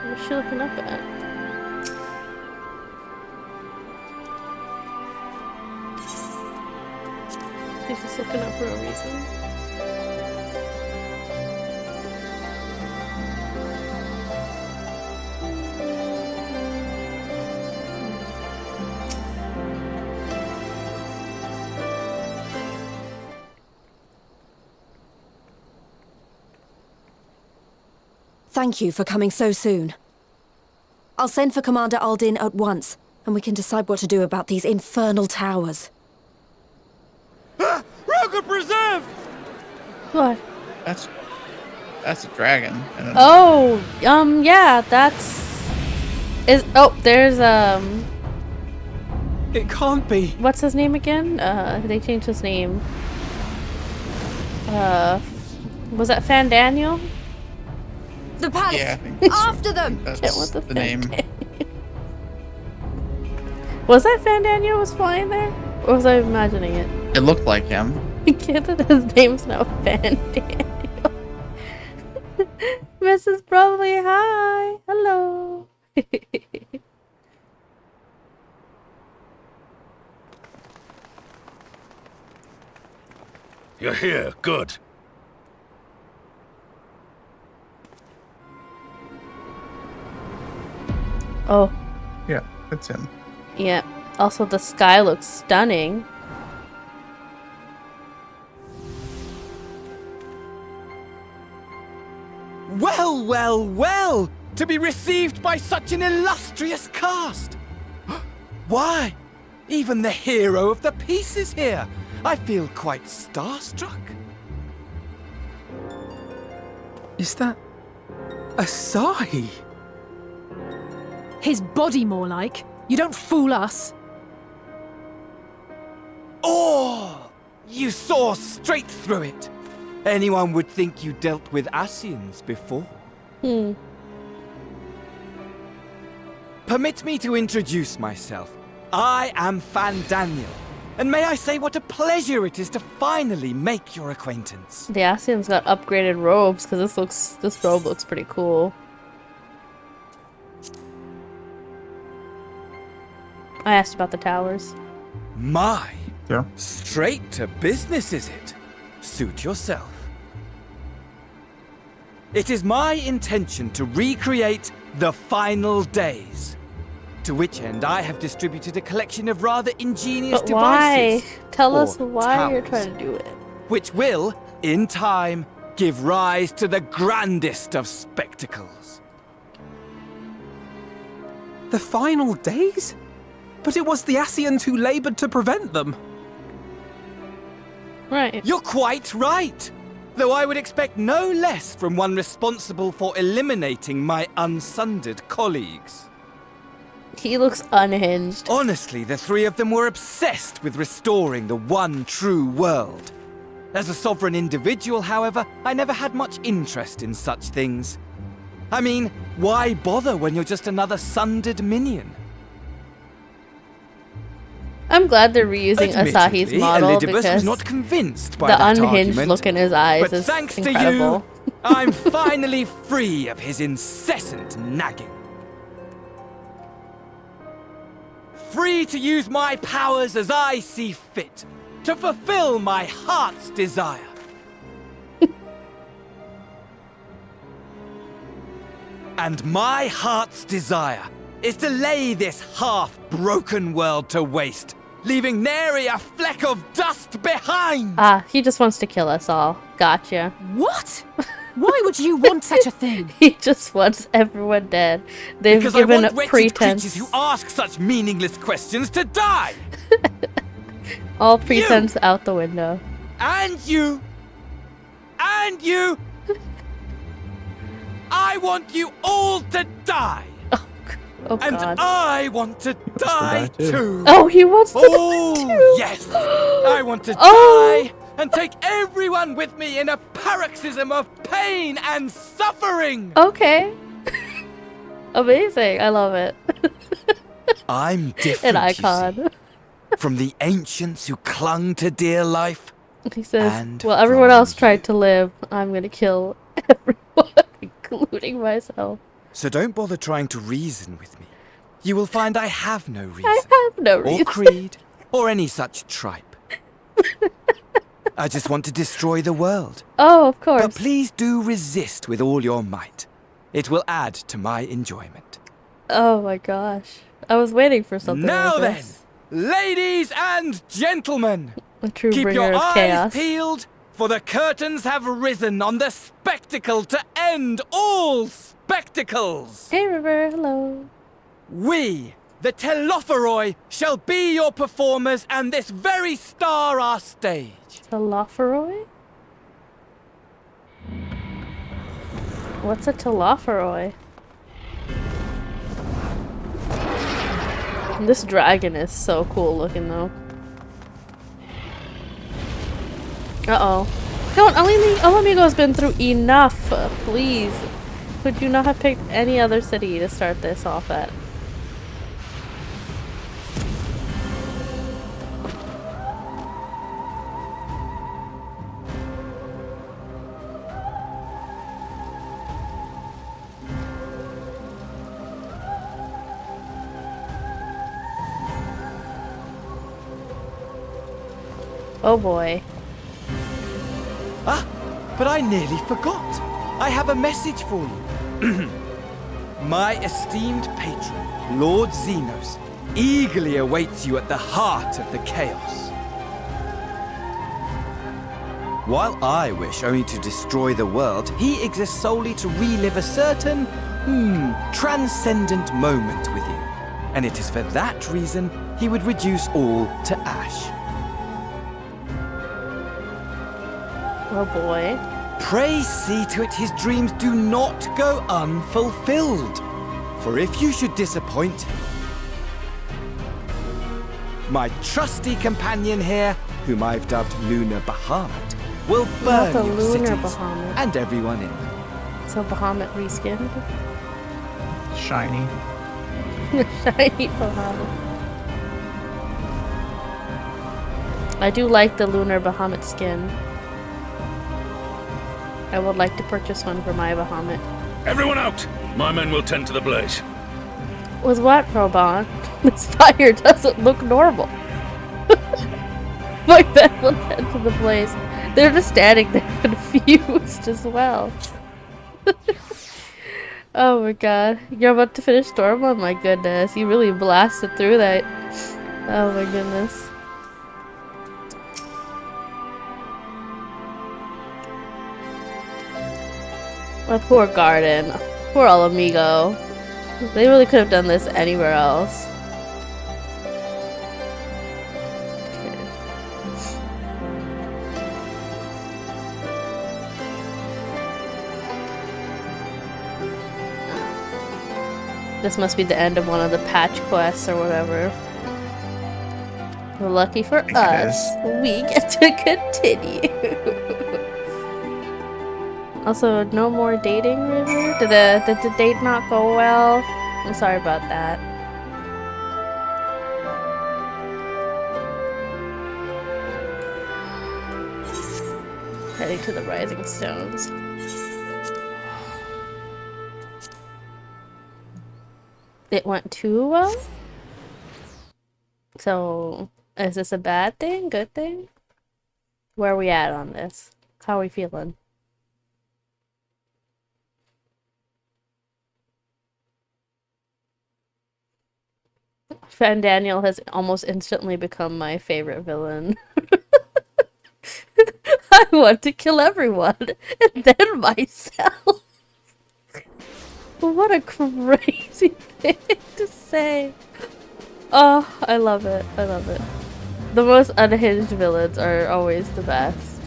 What's she looking up at? She's just looking up for a reason. Thank you for coming so soon. I'll send for Commander Aldin at once, and we can decide what to do about these infernal towers. Rogue preserved! What? That's a dragon. I don't know. Oh, yeah, there's, It can't be. what's his name again? They changed his name. Was that Fandaniel? The palace! Yeah, I think After them! that's Get what the name. Was that Fandaniel was flying there? Or was I imagining it? It looked like him. Get that his name's now Fandaniel. Mrs. Probably, hi. Hello. You're here, good. Oh, Yeah, that's him. yeah. Also, the sky looks stunning. Well, well, well! To be received by such an illustrious cast! Why? Even the hero of the piece is here! I feel quite starstruck. Is that a sigh? His body, more like. You don't fool us. you saw straight through it. Anyone would think you dealt with Ascians before. Permit me to introduce myself. I am Fandaniel. And may I say what a pleasure it is to finally make your acquaintance. The Ascians got upgraded robes because this robe looks pretty cool. I asked about the towers. My. Yeah. Straight to business, is it? Suit yourself. It is my intention to recreate the final days. To which end I have distributed a collection of rather ingenious devices. Why? Tell us or why you're towers, trying to do it. which will, in time, give rise to the grandest of spectacles. The final days? But it was the Ascians who labored to prevent them. Right. You're quite right. Though I would expect no less from one responsible for eliminating my unsundered colleagues. He looks unhinged. Honestly, the three of them were obsessed with restoring the one true world. As a sovereign individual, however, I never had much interest in such things. I mean, why bother when you're just another sundered minion? I'm glad they're reusing Asahi's Admittedly, model Elidibus because was not convinced by the that unhinged argument, look in his eyes but is thanks incredible. to you, I'm finally free of his incessant nagging. Free to use my powers as I see fit, to fulfill my heart's desire. And my heart's desire is to lay this half-broken world to waste, leaving nary a fleck of dust behind! Ah, he just wants to kill us all. Gotcha. What? Why would you want such a thing? He just wants everyone dead. They've Because given I a want pretense. creatures who ask such meaningless questions to die! All pretense out the window. And you! And you! I want you all to die! Oh, and God. I want to die too! Oh, he wants to oh, die too! Yes! I want to Oh. die and take everyone with me in a paroxysm of pain and suffering! Okay. Amazing. I love it. I'm different, An you see, icon. from the ancients who clung to dear life. He says, And well, everyone else tried to live. I'm gonna kill everyone, including myself. So don't bother trying to reason with me. You will find I have no reason. I have no reason. Or creed, or any such tripe. I just want to destroy the world. Oh, of course. But please do resist with all your might. It will add to my enjoyment. Oh my gosh. I was waiting for something Now like then, this. ladies and gentlemen, A true keep bringer your of eyes chaos. peeled, for the curtains have risen on the spectacle to end all spectacles. Hey, River. Hello. We, the Telophoroi, shall be your performers, and this very star our stage. Telophoroi? What's a Telophoroi? This dragon is so cool looking though. Uh-oh. Don't, Alamigo's been through enough. Please. Could you not have picked any other city to start this off at? Oh boy. Ah, but I nearly forgot. I have a message for you. My esteemed patron, Lord Xenos, eagerly awaits you at the heart of the chaos. While I wish only to destroy the world, he exists solely to relive a certain, transcendent moment with you. And it is for that reason he would reduce all to ash. Oh boy. Pray see to it his dreams do not go unfulfilled. For if you should disappoint him, my trusty companion here whom I've dubbed Lunar Bahamut, will Not burn the your Lunar cities Bahamut. and everyone in them. So Bahamut reskinned? Shiny. Shiny Bahamut. I do like the Lunar Bahamut skin. I would like to purchase one for my Bahamut. Everyone out! My men will tend to the blaze. With what, Proban? This fire doesn't look normal. My men will tend to the blaze. They're just standing there confused as well. Oh my god. You're about to finish Storm? Oh my goodness. You really blasted through that. Oh my goodness. My poor garden. Poor old amigo. They really could have done this anywhere else. This must be the end of one of the patch quests or whatever. Lucky for us, we get to continue. Also, no more dating, River? Did the date not go well? I'm sorry about that. Heading to the Rising Stones. It went too well? So, is this a bad thing? Good thing? Where are we at on this? How are we feeling? Fandaniel has almost instantly become my favorite villain. I want to kill everyone, and then myself. What a crazy thing to say. Oh, I love it. I love it. The most unhinged villains are always the best.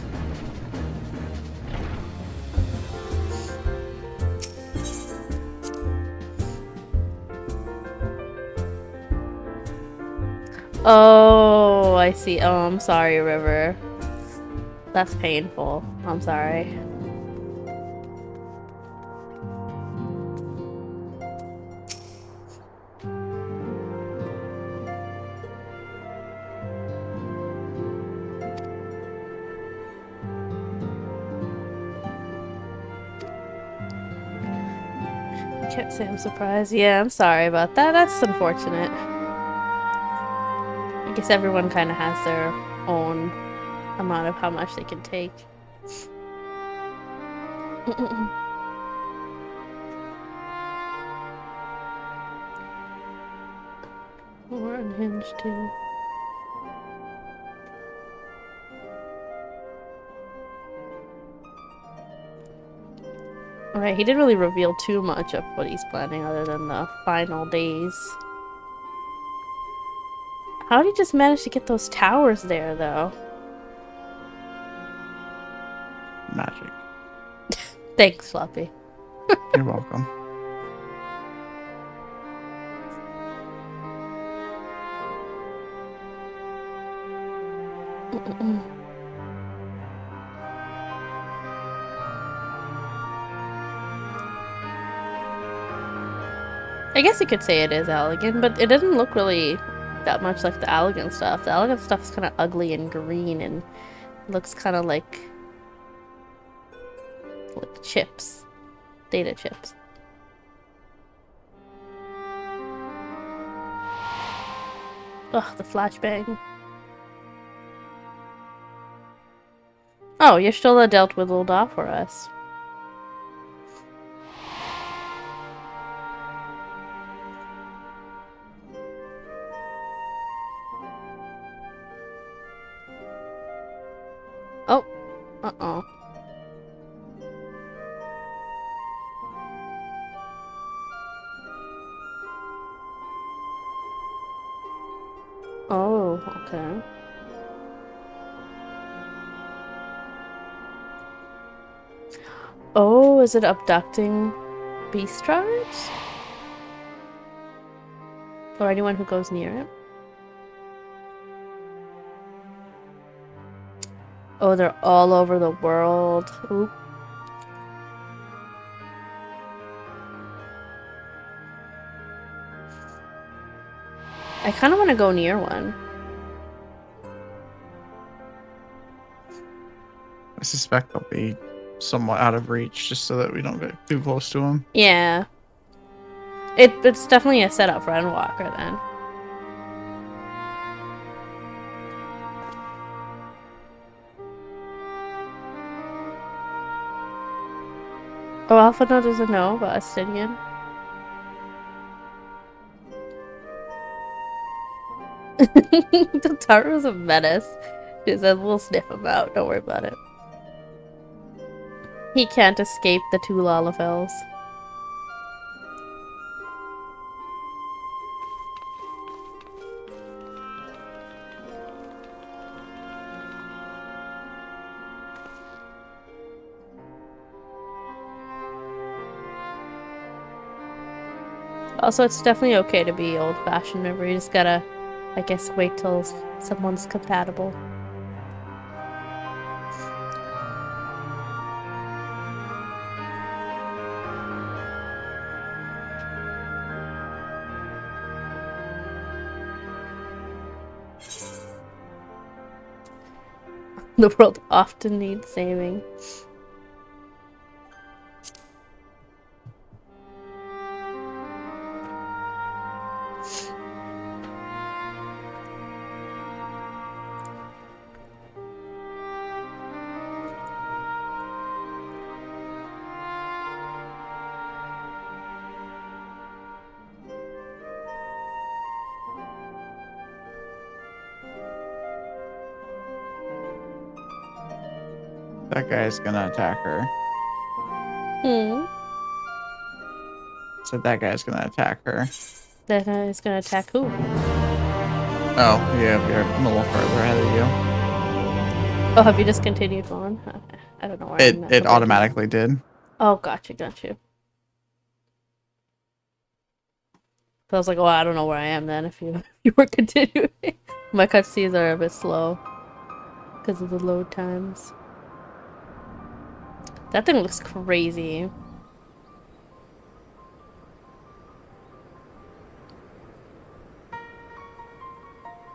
Oh, I see. Oh, I'm sorry, River. That's painful. I'm sorry. I can't say I'm surprised. Yeah, I'm sorry about that. That's unfortunate. I guess everyone kind of has their own amount of how much they can take. We're unhinged too. Alright, he didn't really reveal too much of what he's planning other than the final days. How did he just manage to get those towers there, though? Magic. Thanks, Floppy. You're welcome. I guess you could say it is elegant, but it doesn't look really that much like the elegant stuff. The elegant stuff is kind of ugly and green and looks kind of like chips. Data chips. Ugh, the flashbang. Oh, Y'shtola dealt with Ul'dah for us. Oh, uh-oh. Oh, okay. Oh, is it abducting beast tribes? Or anyone who goes near it? Oh, they're all over the world. Oop. I kind of want to go near one. I suspect they'll be somewhat out of reach just so that we don't get too close to them. Yeah. It's definitely a setup for Endwalker then. Oh, Alpha doesn't know about Astidian. The Taru's a menace. She says we'll sniff him out, don't worry about it. He can't escape the two Lalafels. Also, it's definitely okay to be old-fashioned. Remember, you just gotta, I guess, wait till someone's compatible. The world often needs saving. That guy's gonna attack her. Said that guy's gonna attack her. That is gonna attack who? Oh, yeah, you're a little further ahead of you. Oh, have you just continued on? I don't know where I'm at. It automatically did. Oh, gotcha. So I was like, oh, I don't know where I am then if you were continuing. My cutscenes are a bit slow because of the load times. That thing looks crazy.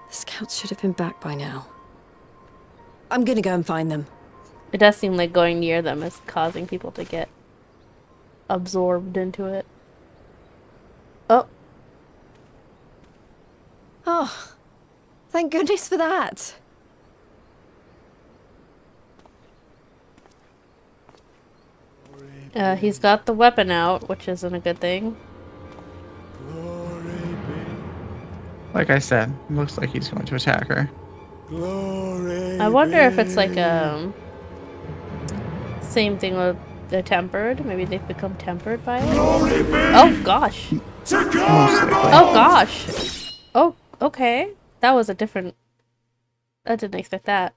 The scouts should have been back by now. I'm gonna go and find them. It does seem like going near them is causing people to get absorbed into it. Oh. Oh, thank goodness for that. He's got the weapon out, which isn't a good thing. Like I said, it looks like he's going to attack her. I wonder if it's like same thing with the tempered. Maybe they've become tempered by it. Oh gosh. Oh gosh. Oh, okay. That was a different. I didn't expect that.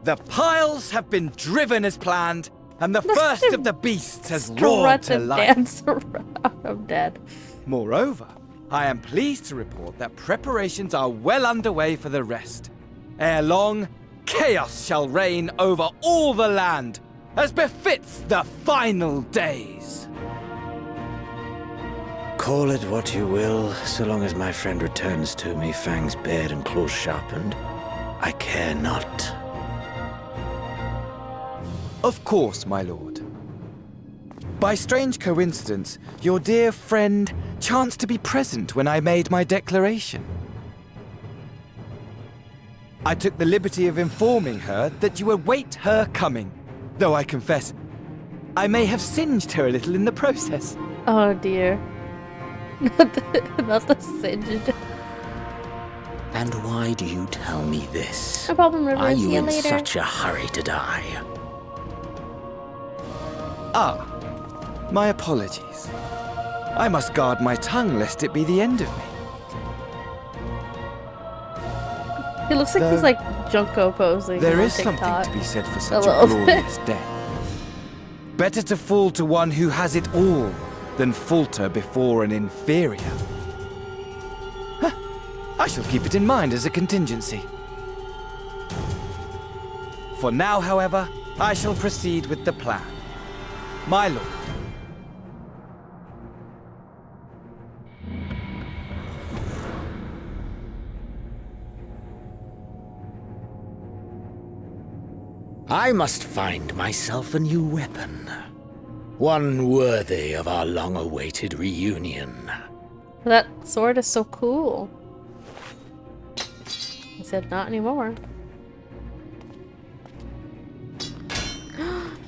The piles have been driven as planned, and the first of the beasts has roared to life. Dance around. I'm dead. Moreover, I am pleased to report that preparations are well underway for the rest. Ere long, chaos shall reign over all the land, as befits the final days. Call it what you will, so long as my friend returns to me, fangs bared and claws sharpened. I care not. Of course, my lord. By strange coincidence, your dear friend chanced to be present when I made my declaration. I took the liberty of informing her that you await her coming, though I confess, I may have singed her a little in the process. Oh dear. Not the singed. And why do you tell me this? No problem, River. Are See you you in later. such a hurry to die? Ah, my apologies. I must guard my tongue lest it be the end of me. He looks like he's like Junko posing. There on is TikTok. something to be said for such a little. glorious death. Better to fall to one who has it all than falter before an inferior. Huh. I shall keep it in mind as a contingency. For now, however, I shall proceed with the plan. My lord. I must find myself a new weapon. One worthy of our long-awaited reunion. That sword is so cool. He said not anymore.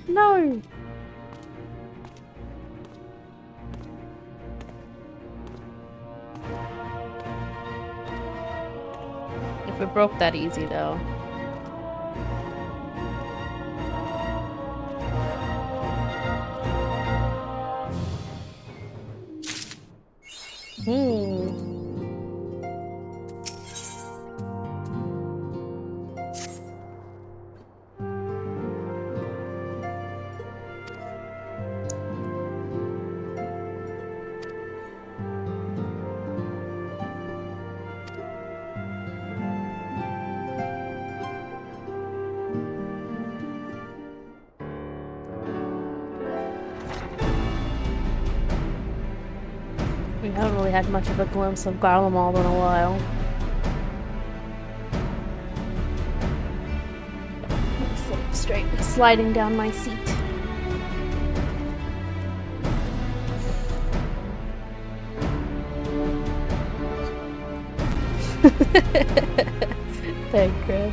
No! If it broke that easy though. We haven't really had much of a glimpse of Garlemald in a while. Straight sliding down my seat. Thank Chris.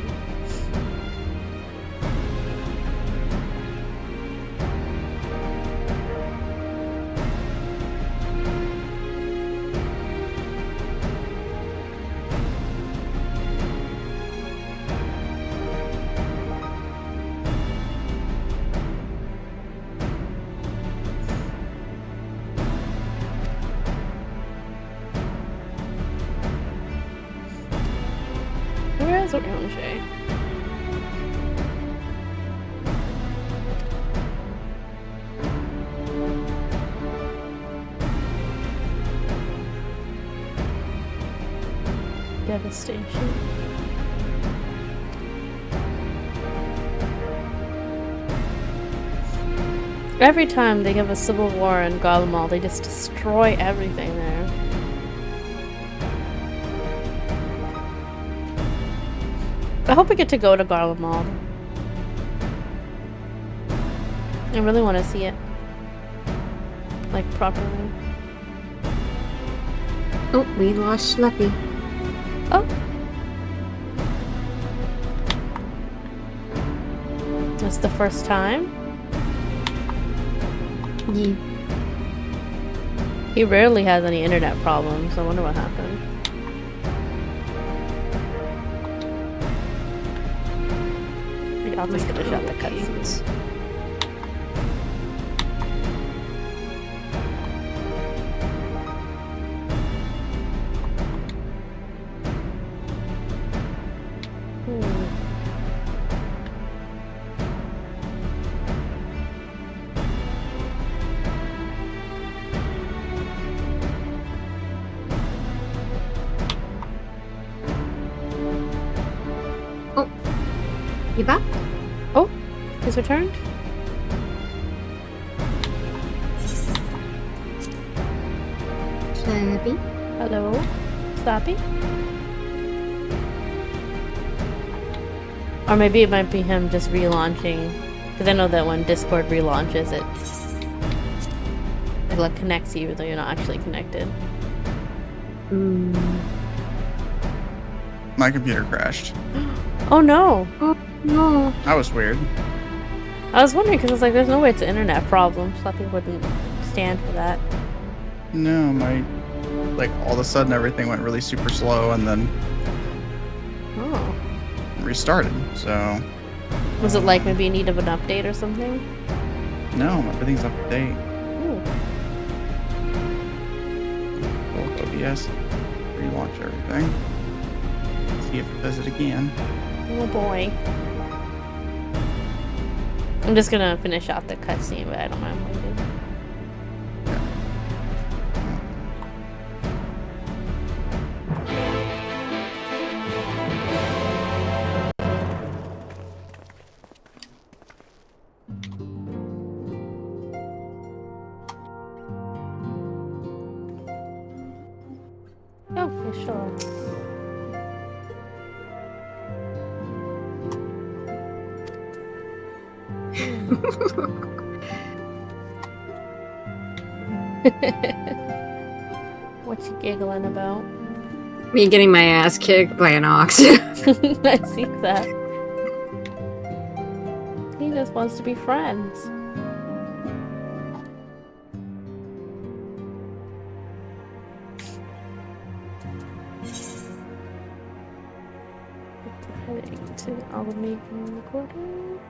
Where is Orange? Devastation. Every time they have a civil war in Garlemald, they just destroy everything there. I hope we get to go to Garlemald. I really want to see it. Like, properly. Oh, we lost Schleppy. Oh. That's the first time? Yeah. He rarely has any internet problems. I wonder what happened. I'll just finish out the cutscenes. Oh, you back? Oh, he's returned. Slappy. Hello, Slappy. Or maybe it might be him just relaunching, because I know that when Discord relaunches, it like connects you even though you're not actually connected. My computer crashed. Oh no! Oh no! That was weird. I was wondering because I was like, there's no way it's an internet problem. Slappy wouldn't stand for that. No, my like all of a sudden everything went really super slow, and then restarted, so... Was it like maybe in need of an update or something? No, everything's up to date. Ooh. Pull up OBS, relaunch everything. See if it does it again. Oh boy. I'm just gonna finish out the cutscene, but I don't mind waiting. Okay, sure. What you giggling about? Me getting my ass kicked by an ox. I see that. He just wants to be friends. Heading to the Alameda recording.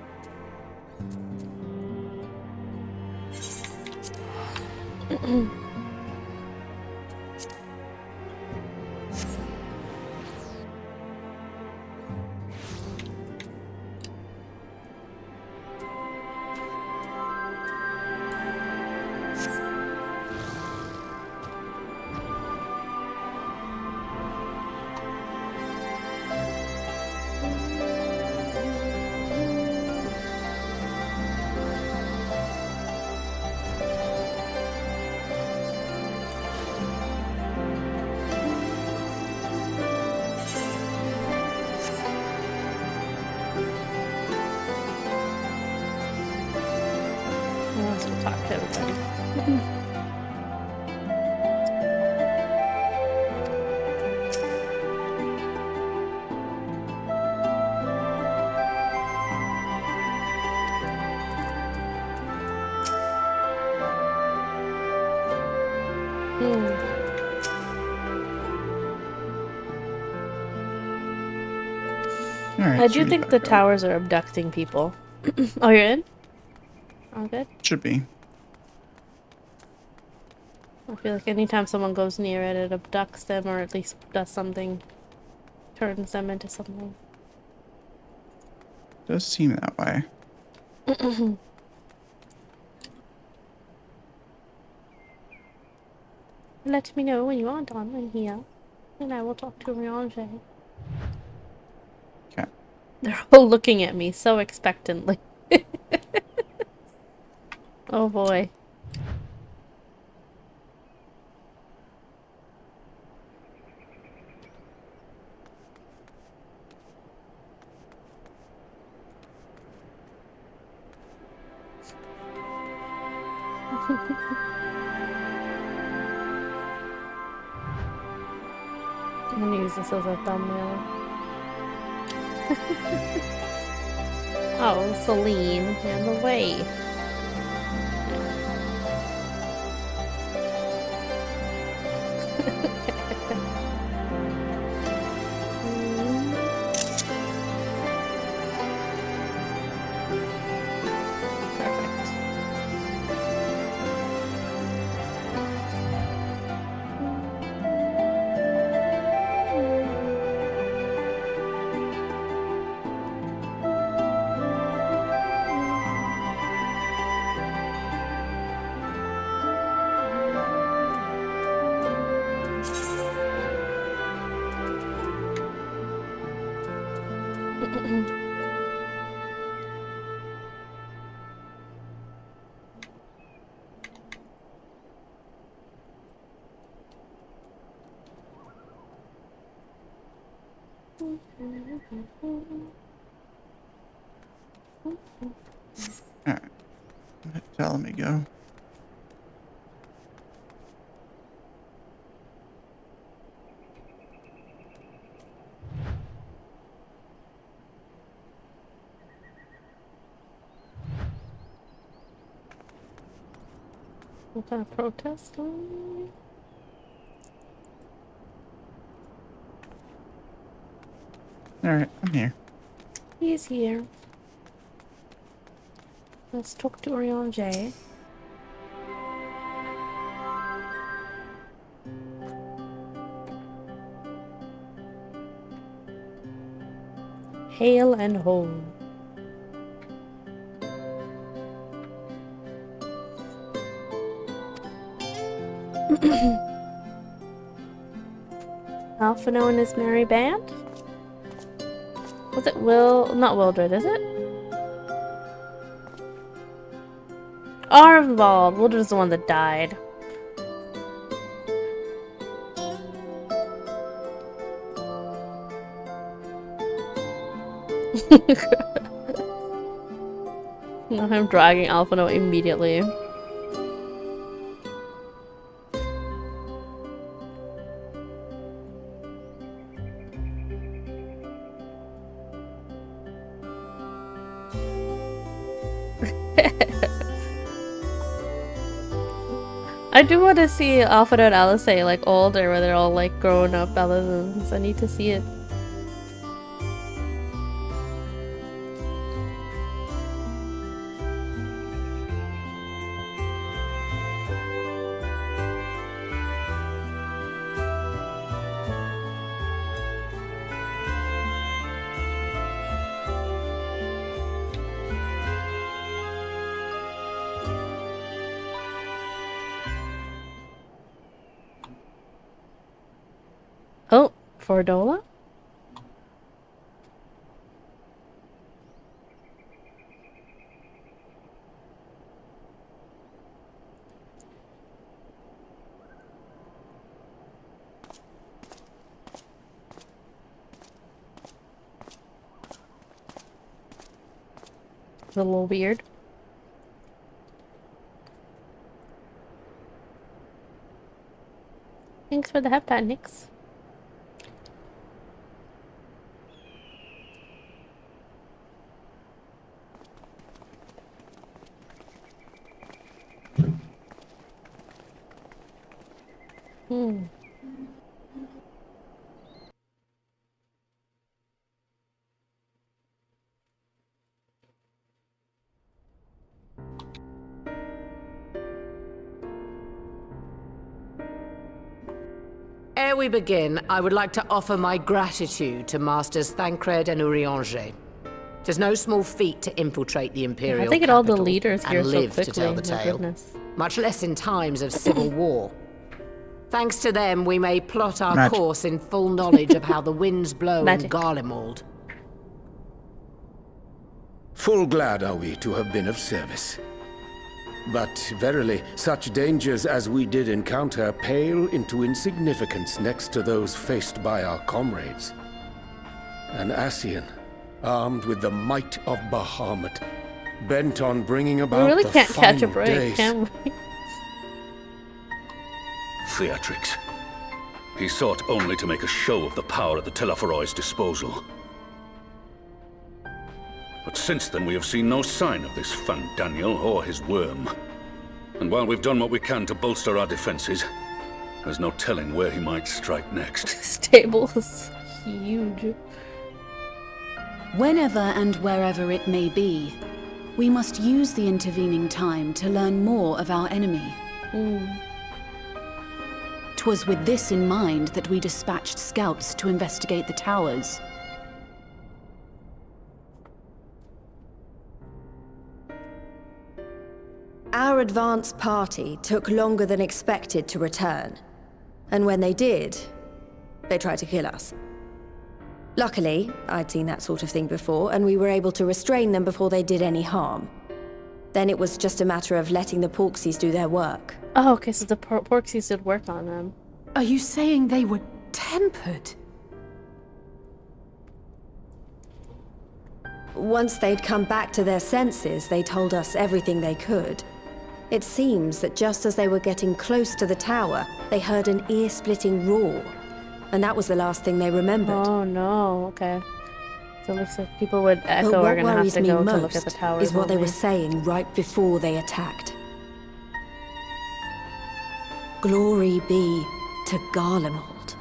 Talk to everybody. Alright, I do think the towers are abducting people. Oh, you're in? All good? Should be. I feel like anytime someone goes near it, it abducts them or at least does something, turns them into something. Does seem that way. Let me know when you are done in here, and I will talk to Riange. Okay. They're all looking at me so expectantly. Oh boy. I'm gonna use this as a thumbnail. Oh, Celine, you're in the way. Alright. Let me go. What kind of protest? Alright, I'm here. He's here. Let's talk to Orion J. Hail and home. Alphino and his merry band? Was it not Wildred, is it? Arvald! Wildred's the one that died. I'm dragging Alphino immediately. I do want to see Alphino and Alice like older, where they're all like grown up Alisons. I need to see it. Oh, Fordola? A little weird. Thanks for the heptat, Nix. Ere we begin, I would like to offer my gratitude to Masters Thancred and Urianger. Tis no small feat to infiltrate the Imperial I think all the capital leaders here and so live quickly. to tell the My tale. goodness. Much less in times of civil war. Thanks to them, we may plot our Magic. course in full knowledge of how the winds blow in Magic. Garlemald. Full glad are we to have been of service. But verily, such dangers as we did encounter pale into insignificance next to those faced by our comrades. An Ascian, armed with the might of Bahamut, bent on bringing about We really the can't catch a final break, days. can we? Theatrix. He sought only to make a show of the power at the Teleforoi's disposal. But since then we have seen no sign of this Fandaniel or his worm. And while we've done what we can to bolster our defenses, there's no telling where he might strike next. This table is huge. Whenever and wherever it may be, we must use the intervening time to learn more of our enemy. 'Twas with this in mind that we dispatched scouts to investigate the towers. Our advance party took longer than expected to return. And when they did, they tried to kill us. Luckily, I'd seen that sort of thing before, and we were able to restrain them before they did any harm. Then it was just a matter of letting the Porksies do their work. Oh, okay, so the Porksies did work on them. Are you saying they were tempered? Once they'd come back to their senses, they told us everything they could. It seems that just as they were getting close to the tower, they heard an ear-splitting roar. And that was the last thing they remembered. Oh no, okay. So it looks like people with But Echo are what gonna have worries to me go to most look at the towers. is what they were won't saying right before they attacked. Glory be to Garlemald.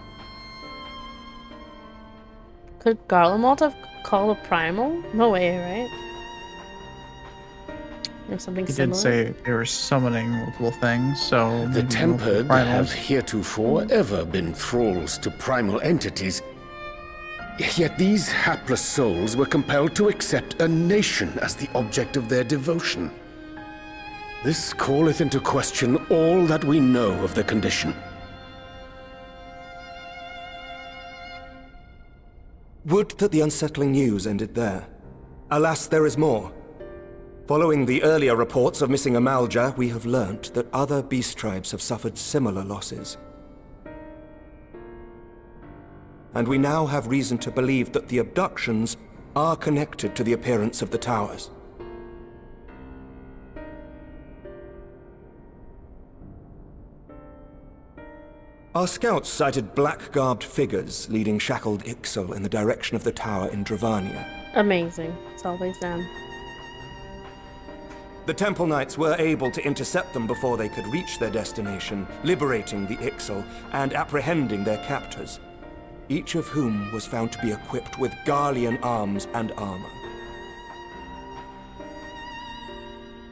Could Garlemald have Call of Primal? No way, right? Or something He similar. did say they were summoning multiple things, so The maybe Tempered multiple have primals. heretofore ever been thralls to primal entities. Yet these hapless souls were compelled to accept a nation as the object of their devotion. This calleth into question all that we know of the condition. Would that the unsettling news ended there. Alas, there is more. Following the earlier reports of missing Amalja, we have learnt that other beast tribes have suffered similar losses. And we now have reason to believe that the abductions are connected to the appearance of the towers. Our scouts sighted black-garbed figures leading shackled Ixal in the direction of the tower in Dravania. Amazing. It's always them. The Temple Knights were able to intercept them before they could reach their destination, liberating the Ixal and apprehending their captors, each of whom was found to be equipped with Garlean arms and armor.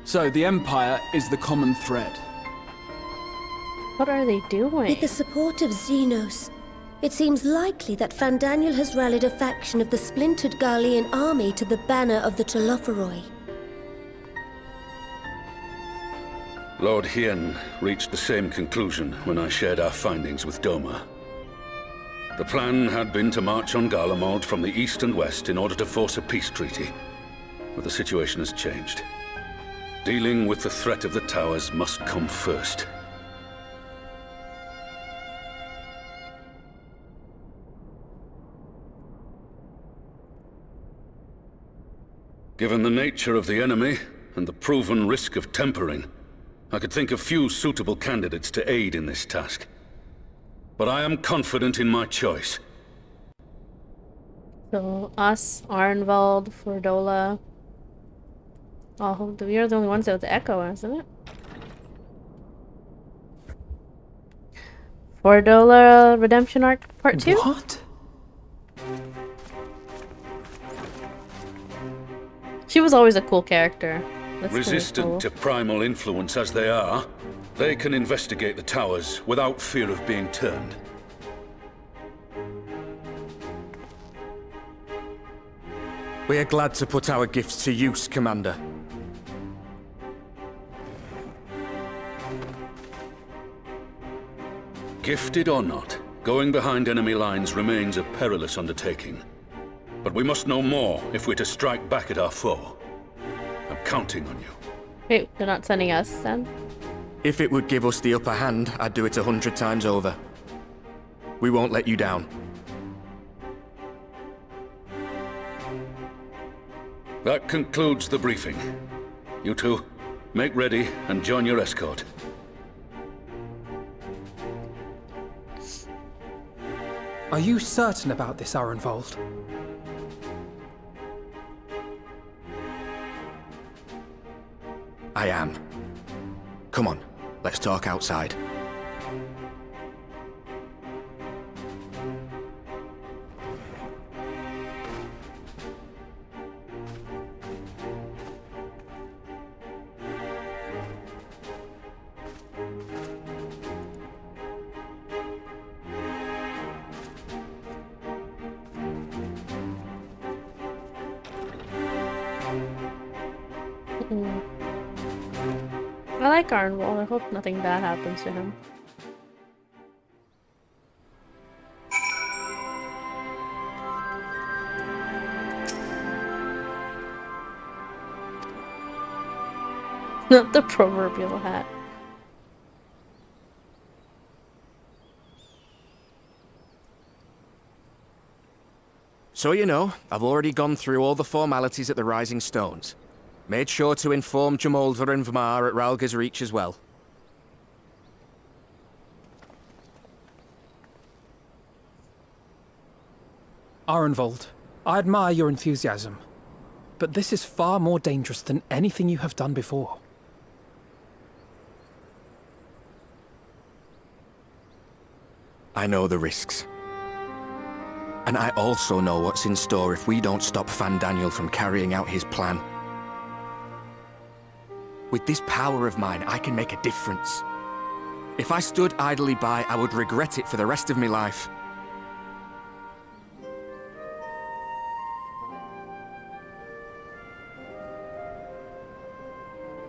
So the Empire is the common thread. What are they doing? With the support of Xenos, it seems likely that Fandaniel has rallied a faction of the splintered Garlean army to the banner of the Telophoroi. Lord Hien reached the same conclusion when I shared our findings with Doma. The plan had been to march on Garlemald from the east and west in order to force a peace treaty. But the situation has changed. Dealing with the threat of the towers must come first. Given the nature of the enemy and the proven risk of tempering, I could think of few suitable candidates to aid in this task. But I am confident in my choice. So, us, Arnvald, Fordola. Oh, we are the only ones that with the Echo, isn't it? Fordola Redemption Arc Part 2? What? She was always a cool character. That's Resistant cool. to primal influence as they are, they can investigate the towers without fear of being turned. We are glad to put our gifts to use, Commander. Gifted or not, going behind enemy lines remains a perilous undertaking. But we must know more if we're to strike back at our foe. I'm counting on you. Wait, they're not sending us then? If it would give us the upper hand, I'd do it 100 times over. We won't let you down. That concludes the briefing. You two, make ready and join your escort. Are you certain about this, Arenvald? I am. Come on, let's talk outside. I like Arnwald. I hope nothing bad happens to him. The proverbial hat. So you know, I've already gone through all the formalities at the Rising Stones. Made sure to inform Jamoldva and Vmar at Ralga's Reach as well. Arenvald, I admire your enthusiasm, but this is far more dangerous than anything you have done before. I know the risks. And I also know what's in store if we don't stop Fandaniel from carrying out his plan. With this power of mine, I can make a difference. If I stood idly by, I would regret it for the rest of my life.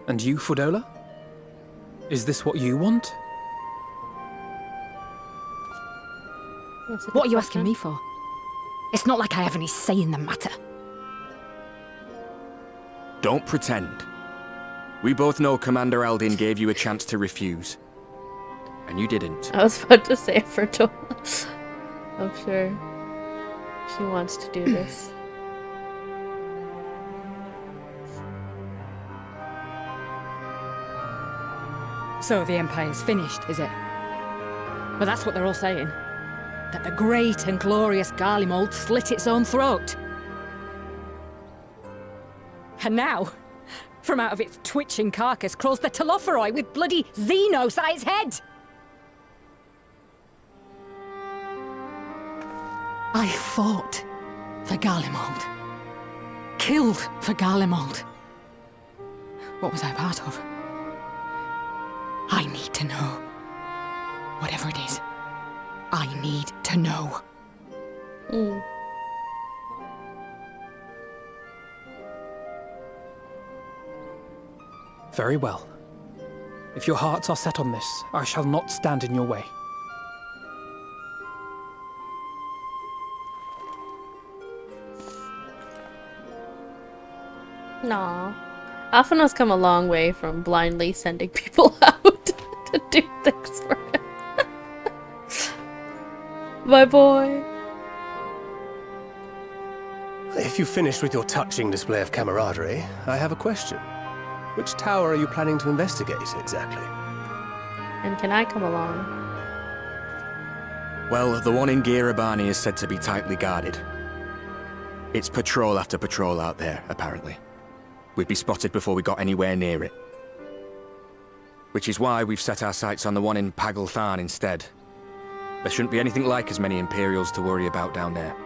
And you, Fudola? Is this what you want? What are you asking me for? It's not like I have any say in the matter. Don't pretend. We both know Commander Eldin gave you a chance to refuse. And you didn't. I was about to say for Tola. I'm sure she wants to do this. So the Empire's finished, is it? But that's what they're all saying. That the great and glorious Garlemald slit its own throat. And now, from out of its twitching carcass crawls the Telophoroi with bloody Xenos at its head! I fought for Garlemald. Killed for Garlemald. What was I part of? I need to know. Whatever it is, I need to know. Very well. If your hearts are set on this, I shall not stand in your way. Nah. Alphina's come a long way from blindly sending people out to do things for him. My boy. If you've finished with your touching display of camaraderie, I have a question. Which tower are you planning to investigate, exactly? And can I come along? Well, the one in Girabani is said to be tightly guarded. It's patrol after patrol out there, apparently. We'd be spotted before we got anywhere near it. Which is why we've set our sights on the one in Pagalthan instead. There shouldn't be anything like as many Imperials to worry about down there.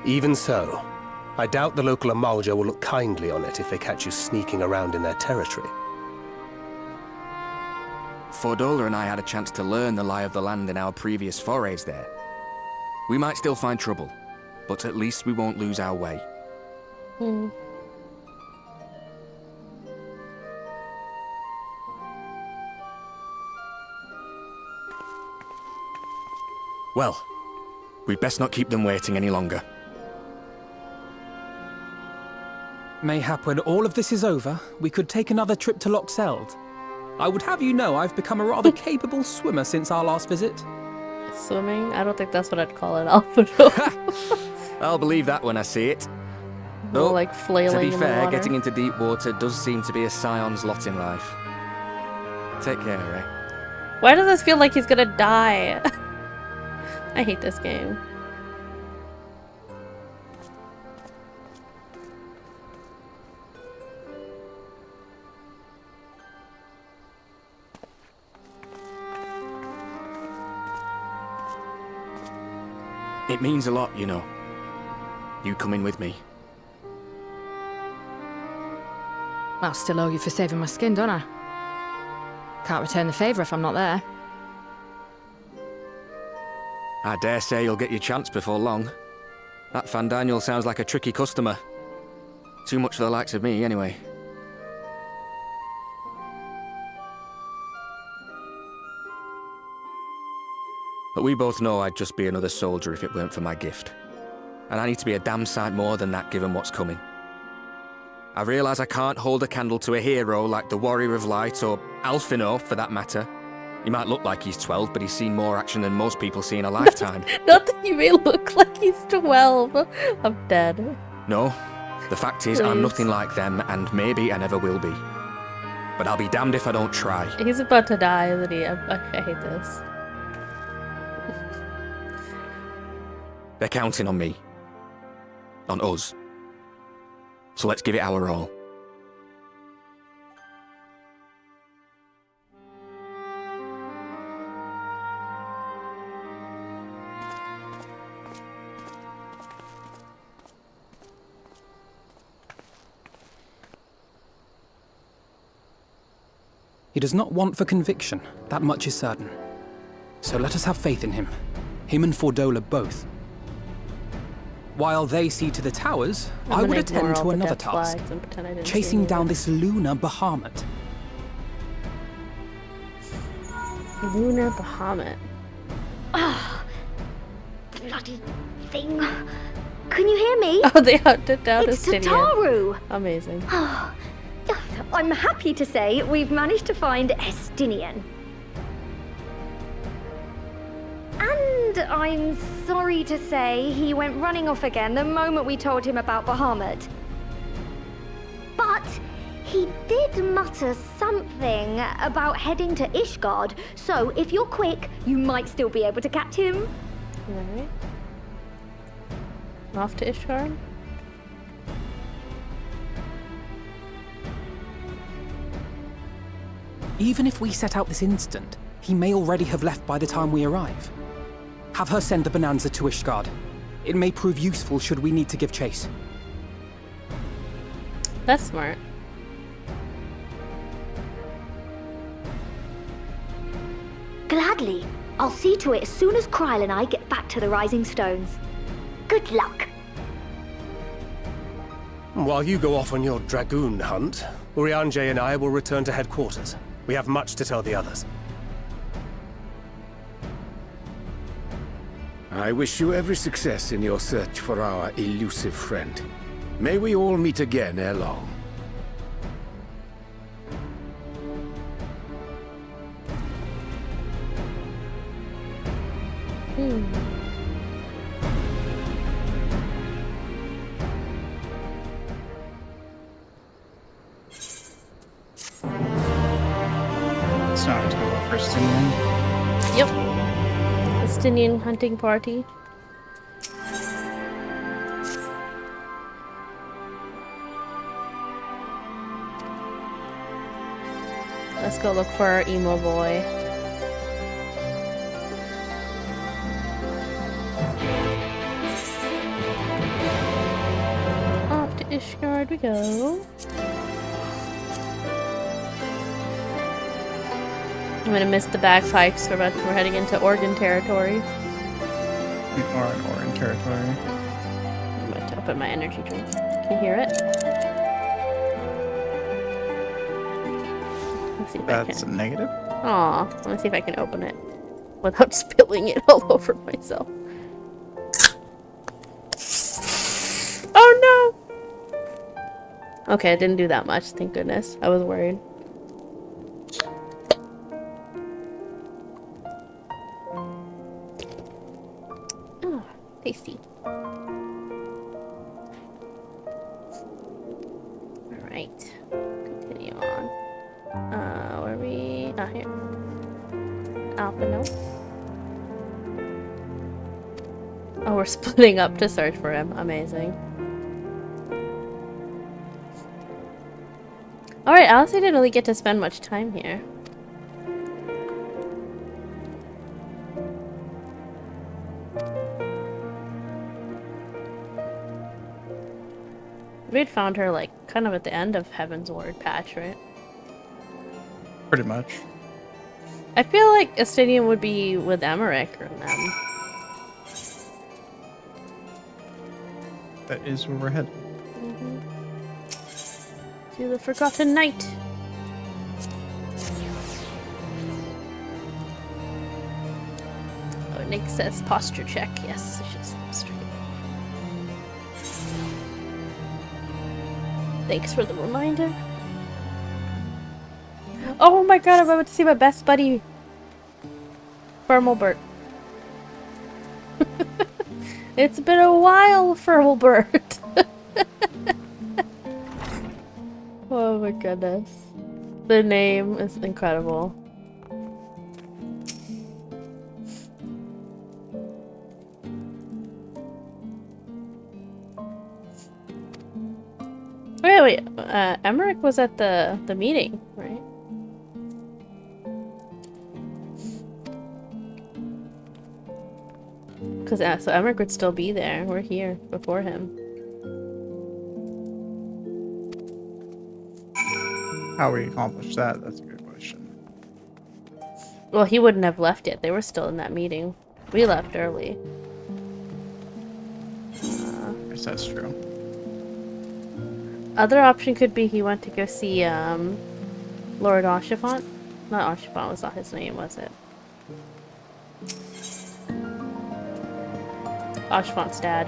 Even so, I doubt the local Amalja will look kindly on it if they catch you sneaking around in their territory. Fordola and I had a chance to learn the lie of the land in our previous forays there. We might still find trouble, but at least we won't lose our way. Well, we'd best not keep them waiting any longer. Mayhap when all of this is over, we could take another trip to Loxeld. I would have you know I've become a rather capable swimmer since our last visit. Swimming? I don't think that's what I'd call it, Alphina. I'll believe that when I see it. More like flailing to be in the fair, water. getting into deep water does seem to be a scion's lot in life. Take care, Ray. Why does this feel like he's gonna die? I hate this game. It means a lot, you know. You coming with me. I'll still owe you for saving my skin, don't I? Can't return the favour if I'm not there. I dare say you'll get your chance before long. That Fandaniel sounds like a tricky customer. Too much for the likes of me, anyway. But we both know I'd just be another soldier if it weren't for my gift. And I need to be a damn sight more than that given what's coming. I realise I can't hold a candle to a hero like the Warrior of Light, or Alphino, for that matter. He might look like he's 12, but he's seen more action than most people see in a lifetime. Not that he may look like he's 12. I'm dead. No, the fact is I'm nothing like them, and maybe I never will be. But I'll be damned if I don't try. He's about to die, isn't he? I hate this. They're counting on me. On us. So let's give it our all. He does not want for conviction, that much is certain. So let us have faith in him. Him and Fordola both. While they see to the towers, I would attend to another task. Chasing down this lunar Bahamut. Lunar Bahamut. Ah, bloody thing. Can you hear me? Oh, they hunted down It's Estinian. Tataru. Amazing. I'm happy to say we've managed to find Estinian. And I'm sorry to say he went running off again the moment we told him about Bahamut. But he did mutter something about heading to Ishgard, so if you're quick, you might still be able to catch him. Alright. Off to Ishgard? Even if we set out this instant, he may already have left by the time we arrive. Have her send the Bonanza to Ishgard. It may prove useful should we need to give chase. That's smart. Gladly. I'll see to it as soon as Kryl and I get back to the Rising Stones. Good luck. While you go off on your dragoon hunt, Urianger and I will return to headquarters. We have much to tell the others. I wish you every success in your search for our elusive friend. May we all meet again ere long. It's not to go for Estinian. Yep. Estinian hunting party. Let's go look for our emo boy. Off to Ishgard we go. I'm gonna miss the bagpipes. We're heading into Oregon territory. We are in Oregon territory. I'm about to open my energy drink. Can you hear it? Let's see if That's I a can. negative. Aw, let me see if I can open it without spilling it all over myself. Oh no! Okay, I didn't do that much, thank goodness. I was worried. Oh, tasty. Alright, continue on. Where are we? Ah, here. Alpino. Oh, we're splitting up to search for him. Amazing. Alright, I honestly didn't really get to spend much time here. We'd found her, like, kind of at the end of Heaven's Ward patch, right? Pretty much. I feel like Estinian would be with Emmerich or them. That is where we're headed. To the Forgotten Knight. Oh, Nick says posture check. Yes, I should say straight. Thanks for the reminder. Oh my god, I'm about to see my best buddy, Firmalbert. It's been a while, Firmalbert. Oh my goodness. The name is incredible. Wait, Emmerich was at the meeting, right? Because so Emmerich would still be there. We're here before him. How we accomplish that, that's a good question. Well, he wouldn't have left yet. They were still in that meeting. We left early. I guess that's true. Other option could be he went to go see Lord Oshifant. Not Oshifant was not his name, was it? Oshifant's dad.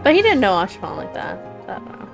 But he didn't know Oshifant like that. I don't know.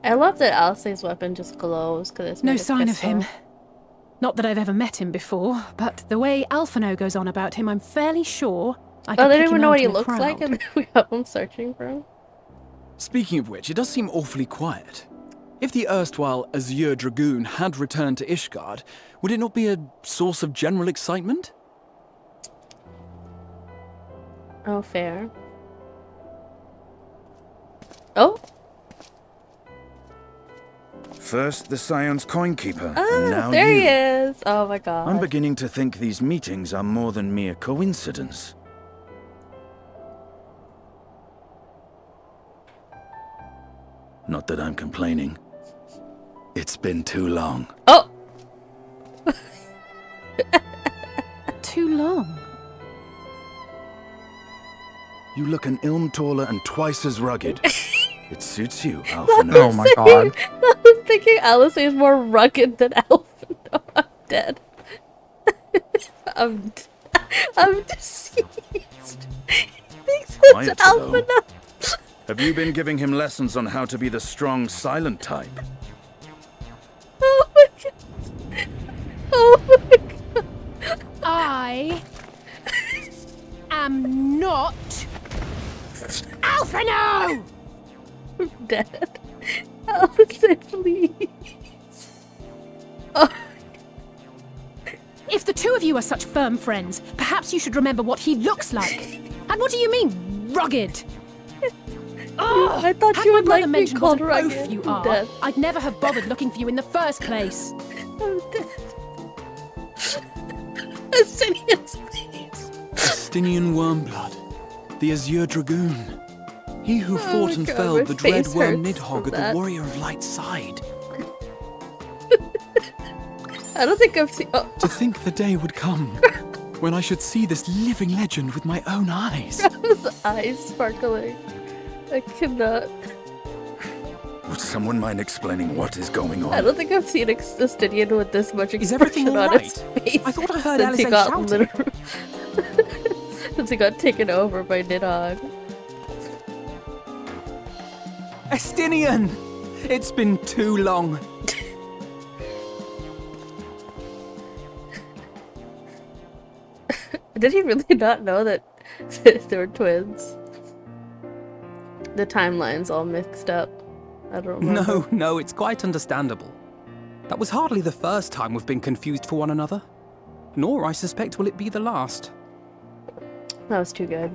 I love that Alice's weapon just glows because it's No made of sign of crystal. him. Not that I've ever met him before, but the way Alphino goes on about him, I'm fairly sure I could Oh, they pick don't even him know out what he in a looks like, crowd. and we have him searching for him. Speaking of which, it does seem awfully quiet. If the erstwhile Azure Dragoon had returned to Ishgard, would it not be a source of general excitement? Oh, fair. Oh! First the Scion's Coinkeeper, Oh, and now there you. he is! Oh my god. I'm beginning to think these meetings are more than mere coincidence. Not that I'm complaining. It's been too long. Oh! Too long? You look an ilm taller and twice as rugged. It suits you, I Alphino. was saying- I was thinking Alice is more rugged than Alphino. I'm dead. I'm deceased. He thinks it's Quiet, though. Alphino. Have you been giving him lessons on how to be the strong, silent type? Oh my god. Oh my god. I am not Alphino! I'm dead. Alice, please. Oh. If the two of you are such firm friends, perhaps you should remember what he looks like. And what do you mean, rugged? Oh, I thought had you my would brother like me mentioned called what an oaf rugged. you I'm are, dead. I'd never have bothered looking for you in the first place. I'm dead. Asinius, please. Justinian Wormblood, the Azure Dragoon. He who fought my and God, felled my the dread face worm hurts Nidhogg from at that. the Warrior of Light's side. I don't think I've seen. Oh. To think the day would come when I should see this living legend with my own eyes. His eyes sparkling. I cannot. Would someone mind explaining what is going on? I don't think I've seen a Justinian with this much Is everything expression on all his right? face I thought I heard since he Alice got shouting. literally since he got taken over by Nidhogg. Estinian! It's been too long. Did he really not know that they were twins? The timeline's all mixed up. I don't remember. No, it's quite understandable. That was hardly the first time we've been confused for one another. Nor, I suspect, will it be the last. That was too good.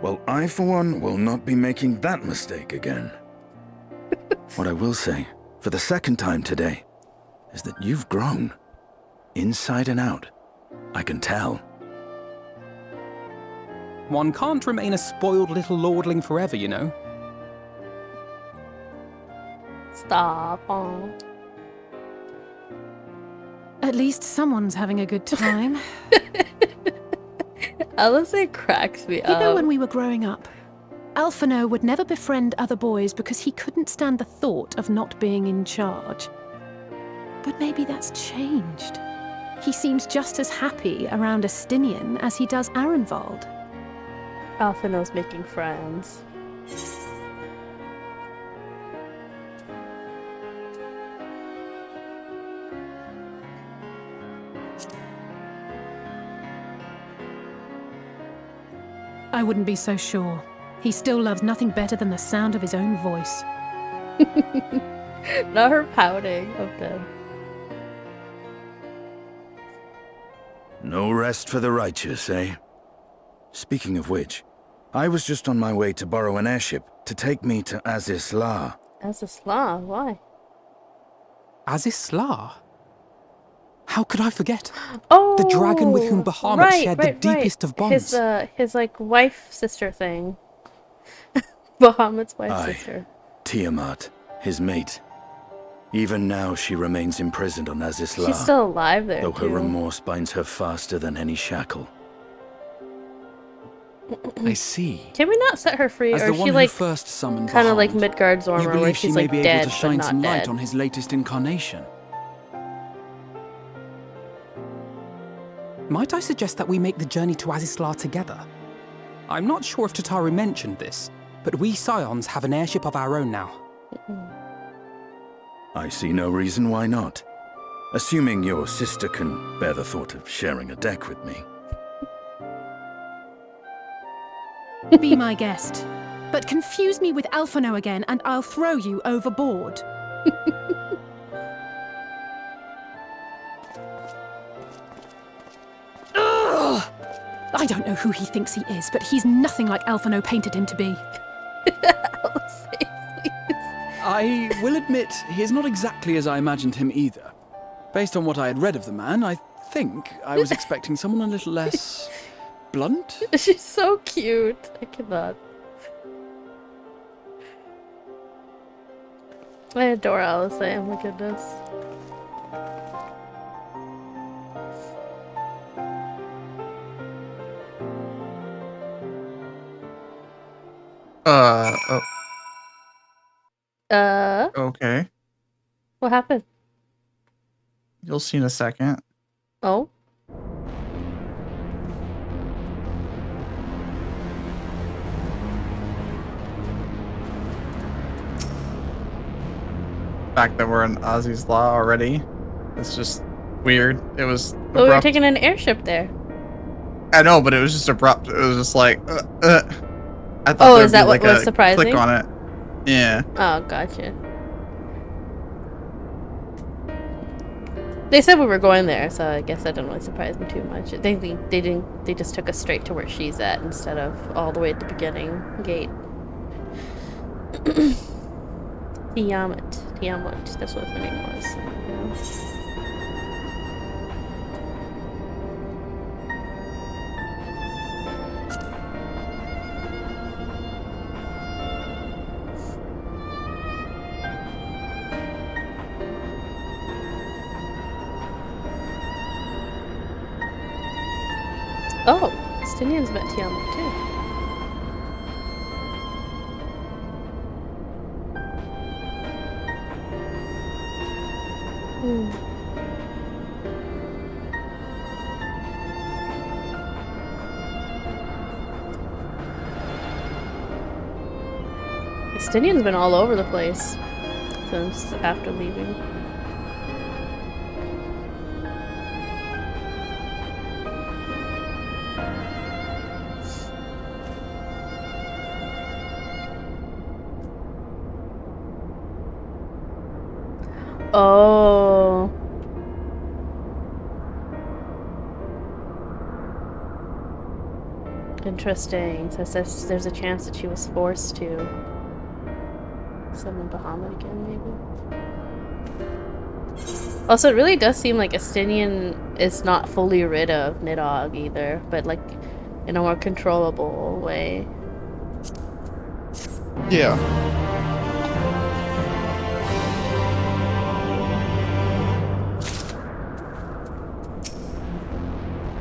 Well, I, for one, will not be making that mistake again. What I will say, for the second time today, is that you've grown. Inside and out. I can tell. One can't remain a spoiled little lordling forever, you know. Stop. Oh. At least someone's having a good time. Alice cracks me You up. know, when we were growing up, Alphino would never befriend other boys because he couldn't stand the thought of not being in charge. But maybe that's changed. He seems just as happy around Estinian as he does Arenvald. Alphino's making friends. I wouldn't be so sure. He still loves nothing better than the sound of his own voice. Not her pouting of them. No rest for the righteous, eh? Speaking of which, I was just on my way to borrow an airship to take me to Azisla. Azisla? Why? Azisla? How could I forget? Oh, the dragon with whom Bahamut shared the deepest of bonds. His like wife sister thing. Bahamut's wife sister. Tiamat, his mate. Even now she remains imprisoned on Azisla. She's still alive there, though her too. remorse binds her faster than any shackle. I see. Can we not set her free, As or the is one she who like first summoned kind of Bahamut, like Midgard's you armor, where believe she's she may like be dead able to shine but some not light dead? on his latest incarnation? Might I suggest that we make the journey to Azisla together? I'm not sure if Tataru mentioned this, but we Scions have an airship of our own now. I see no reason why not. Assuming your sister can bear the thought of sharing a deck with me. Be my guest. But confuse me with Alphino again and I'll throw you overboard. Ugh! I don't know who he thinks he is, but he's nothing like Alphino painted him to be. I will admit, he is not exactly as I imagined him either. Based on what I had read of the man, I think I was expecting someone a little less blunt. She's so cute. I cannot. I adore Alice. Oh my goodness. Oh. Okay. What happened? You'll see in a second. Oh. The fact that we're in Ozzy's Law already. It's just weird. It was But we were abrupt. taking an airship there. I know, but it was just abrupt. It was just like, I thought Oh, there'd is that be what like was a surprising? Click on it. Yeah. Oh, gotcha. They said we were going there, so I guess that didn't really surprise me too much. They just took us straight to where she's at instead of all the way at the beginning gate. Tiamat, that's what her name was. Oh, Stinian's met Tiamat too. Stinian's been all over the place since after leaving. Oh. Interesting. So there's a chance that she was forced to summon Bahamut again, maybe. Also, it really does seem like Estinian is not fully rid of Nidhogg either, but like in a more controllable way. Yeah.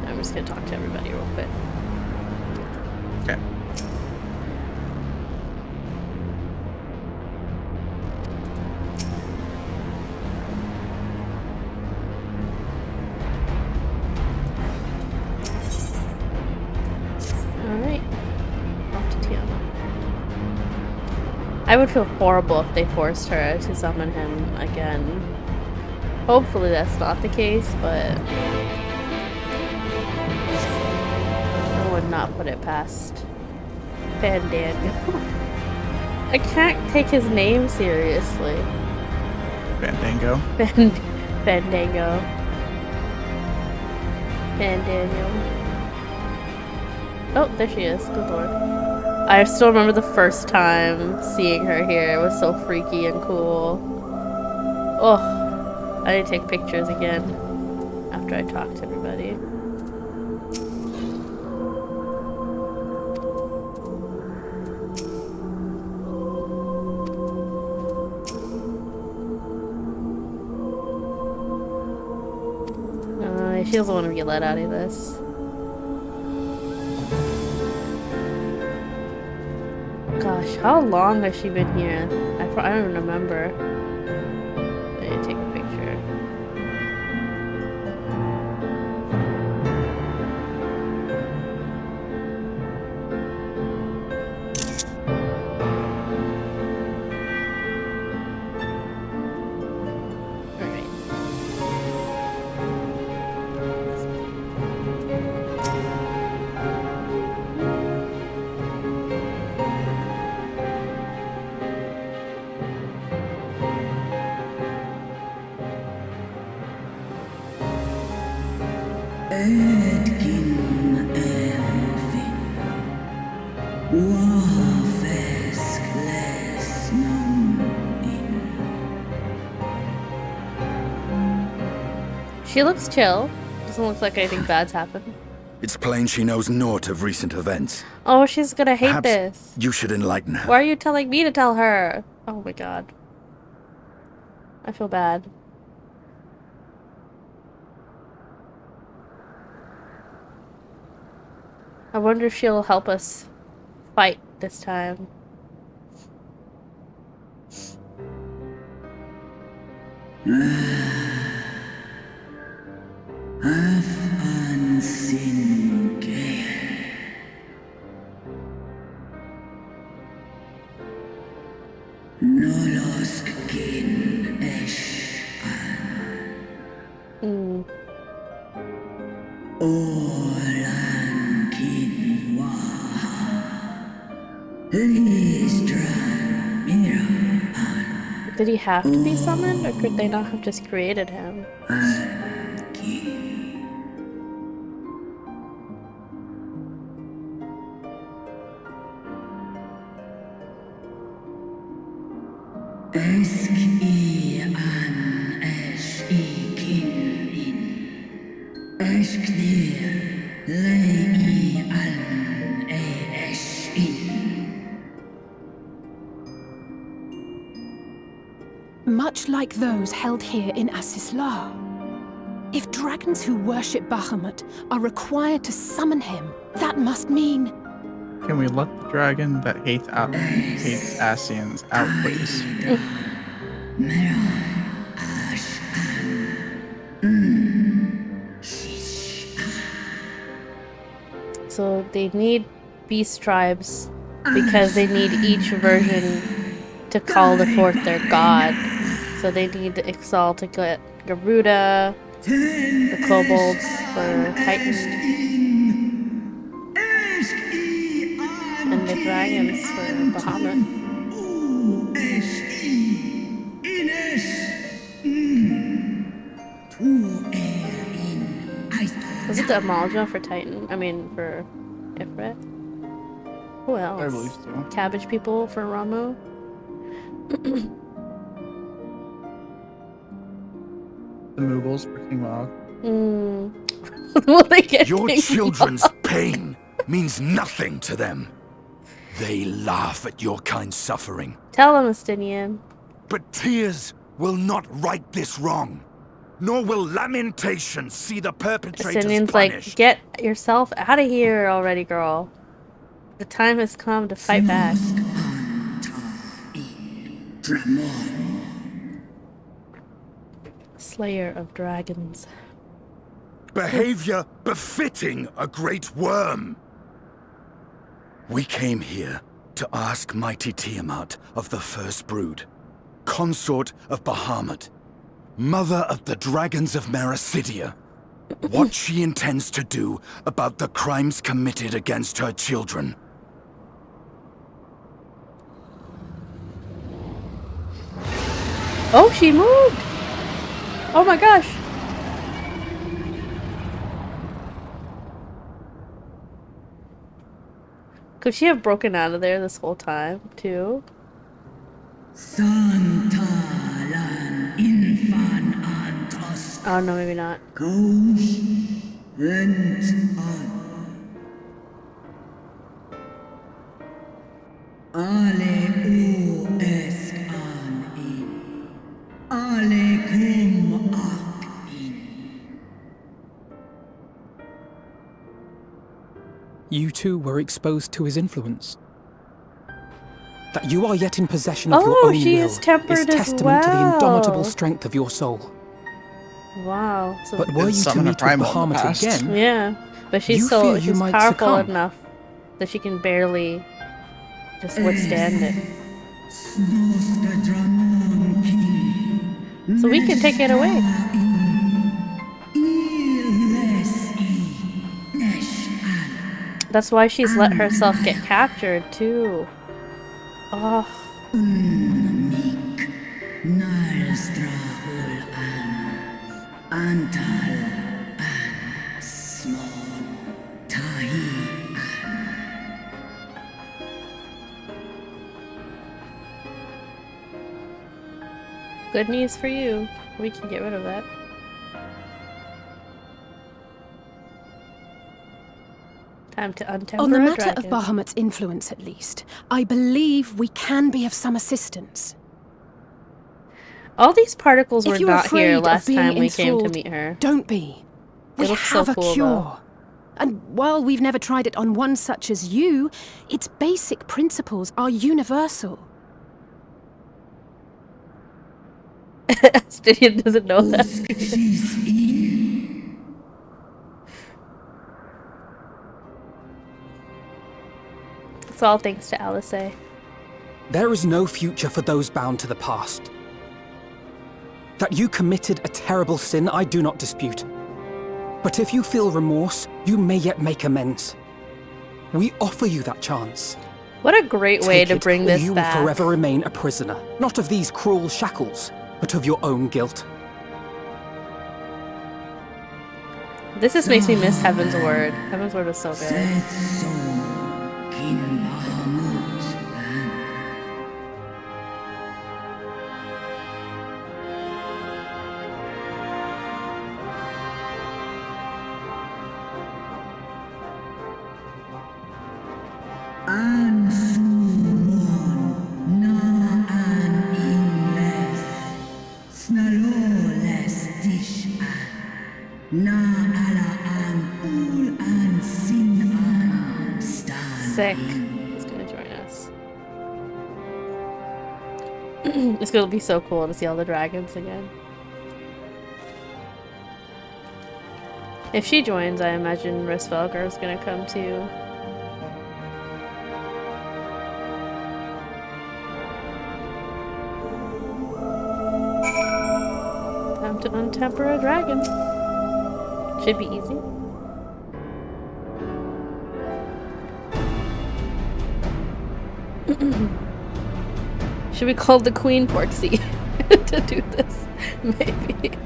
I'm just gonna talk to everybody real quick. Okay. Alright. Off to Tiamat. I would feel horrible if they forced her to summon him again. Hopefully that's not the case, but I would not put it past Fandaniel. I can't take his name seriously. Fandango. Fandango. Fandaniel. Oh, there she is. Good lord. I still remember the first time seeing her here. It was so freaky and cool. Oh, I need to take pictures again after I talk to everybody. She doesn't want to get let out of this. Gosh, how long has she been here? I don't even remember. I need to take a picture. She looks chill. Doesn't look like anything bad's happened. It's plain she knows naught of recent events. Oh, she's gonna hate Perhaps this. you should enlighten her. Why are you telling me to tell her? Oh my god. I feel bad. I wonder if she'll help us fight this time. Did he have to be summoned, or could they not have just created him? Much like those held here in Asisla. If dragons who worship Bahamut are required to summon him, that must mean... Can we let the dragon that hates Asians out, please? So they need beast tribes because they need each version to call forth their god. So they need the Ixal to get Garuda, the kobolds for Titan, and the dragons for Bahamut. Was it the Amalja for Titan? I mean, for Ifrit? Who else? I believe so. Cabbage people for Ramu? The Moogles for King Mog. Will they get Your King children's Mog? pain means nothing to them. They laugh at your kind suffering. Tell him, Estinian. But tears will not right this wrong, nor will lamentation see the perpetrators Estinian's punished. like, get yourself out of here already, girl. The time has come to fight back. Slayer of dragons. Behavior befitting a great worm. We came here to ask mighty Tiamat of the First Brood, consort of Bahamut, mother of the dragons of Mericidia, what she intends to do about the crimes committed against her children. Oh, she moved! Oh my gosh! Could she have broken out of there this whole time, too? Oh, no, maybe not. You too were exposed to his influence. That you are yet in possession of your own she will is tempered as testament to the indomitable well. strength of your soul. Wow. So But were you to meet with Bahamut again, yeah, but she's you fear you she's might powerful succumb. enough that she can barely just withstand it. So we can take it away. That's why she's let herself get captured too. Oh. Good news for you. We can get rid of that. Time to untemper On the a matter dragon. of Bahamut's influence, at least, I believe we can be of some assistance. All these particles were If you're not here afraid of last being time we came to enthralled, meet her. don't be. It We looks have so a cool, cure. though. And while we've never tried it on one such as you, its basic principles are universal. Stydian doesn't know that. It's all thanks to Alice. there is no future for those bound to the past. That you committed a terrible sin, I do not dispute. But if you feel remorse, you may yet make amends. We offer you that chance. What a great way Take to it, bring or this you back. will forever remain a prisoner, not of these cruel shackles, but of your own guilt. This just makes me miss Heaven's Word. Heaven's Word was so good. Sick. He's gonna join us. It's gonna be so cool to see all the dragons again. If she joins, I imagine Rissvelgar is gonna come too. Time to untemper a dragon. Should be easy. Should we call the Queen Porksy to do this? Maybe.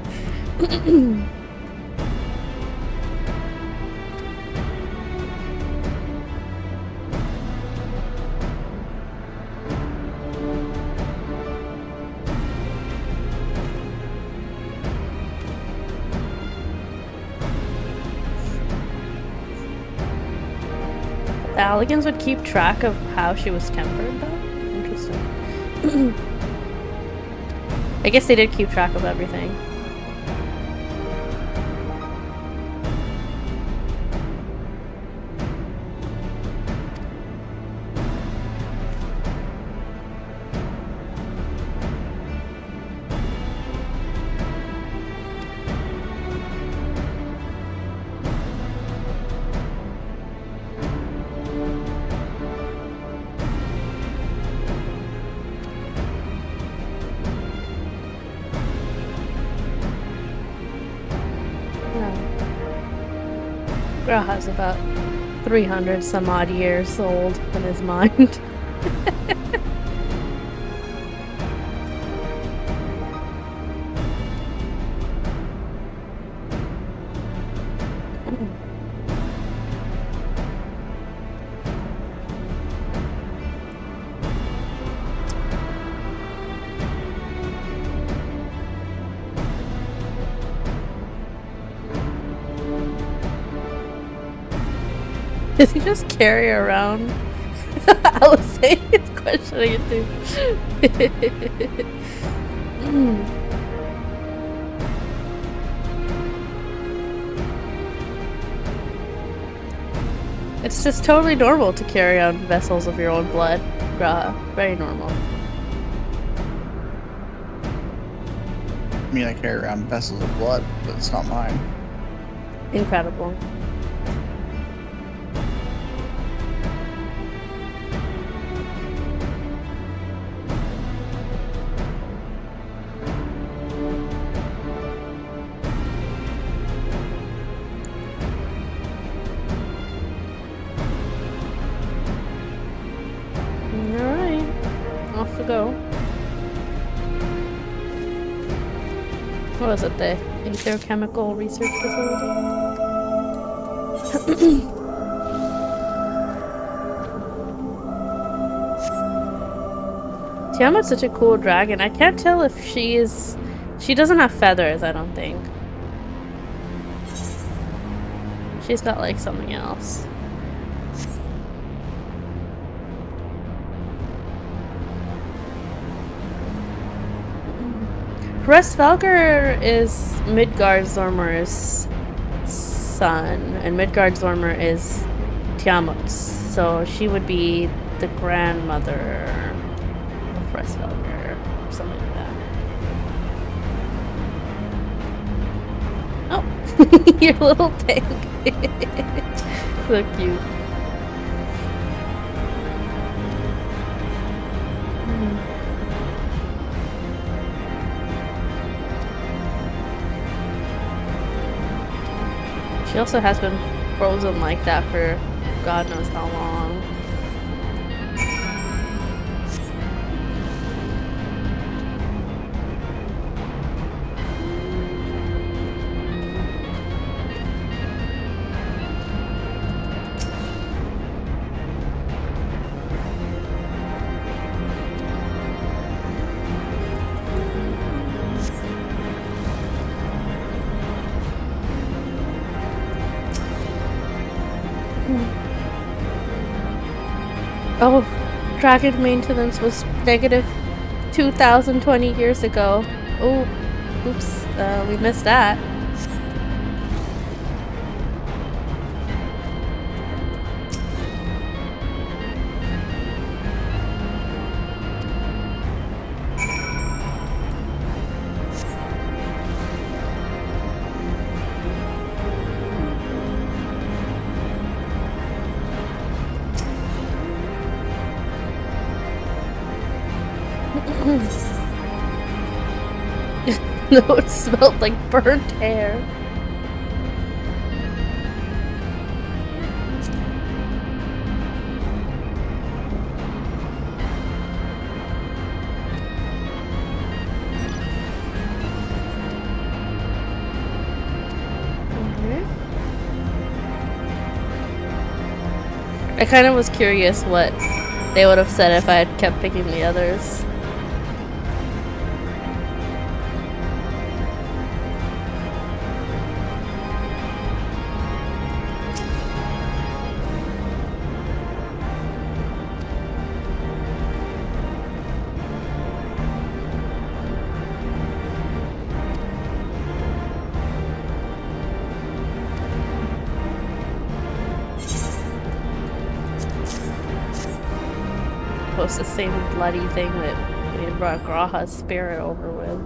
The Alligans would keep track of how she was tempered, though? Interesting. I guess they did keep track of everything. Graha's about 300 some odd years old in his mind. Does he just carry around? Alice is questioning it too. It's just totally normal to carry on vessels of your own blood. Very normal. I mean, I carry around vessels of blood, but it's not mine. Incredible. Alright, off we go. What was it, the Aether-Chemical Research Facility? Tiamat's such a cool dragon. I can't tell if she doesn't have feathers, I don't think. She's got like something else. Hraesvelgr is Midgardsormr's son, and Midgardsormr is Tiamat's, so she would be the grandmother of Hraesvelgr, or something like that. Oh, your little thing. So cute. She also has been frozen like that for God knows how long. Oh, dragon maintenance was negative 2,020 years ago. Oh, oops, we missed that. No, it smelled like burnt hair. I kind of was curious what they would have said if I had kept picking the others. The same bloody thing that we had brought Graha's spirit over with.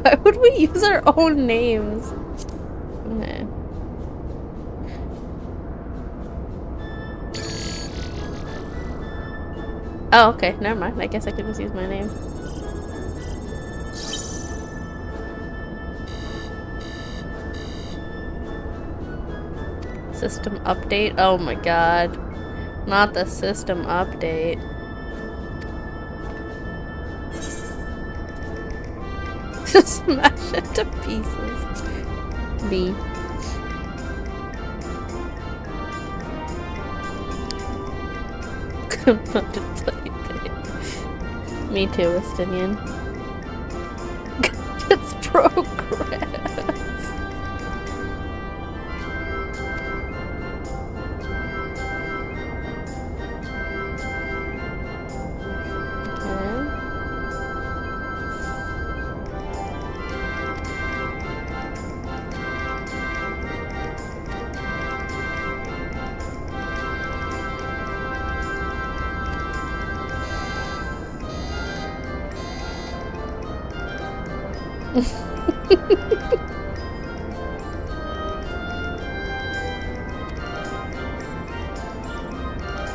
Why would we use our own names? Okay. Oh, okay, never mind. I guess I could just use my name. System update? Oh my god. Not the system update. Just smash it to pieces. Me. I'm not to tell you. Me too, Estinian. It's progress.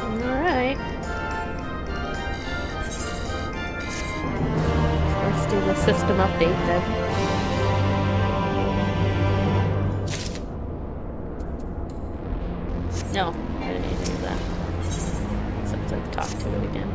Alright. Let's do the system update then. No, I didn't need to do that. Except to talk to it again.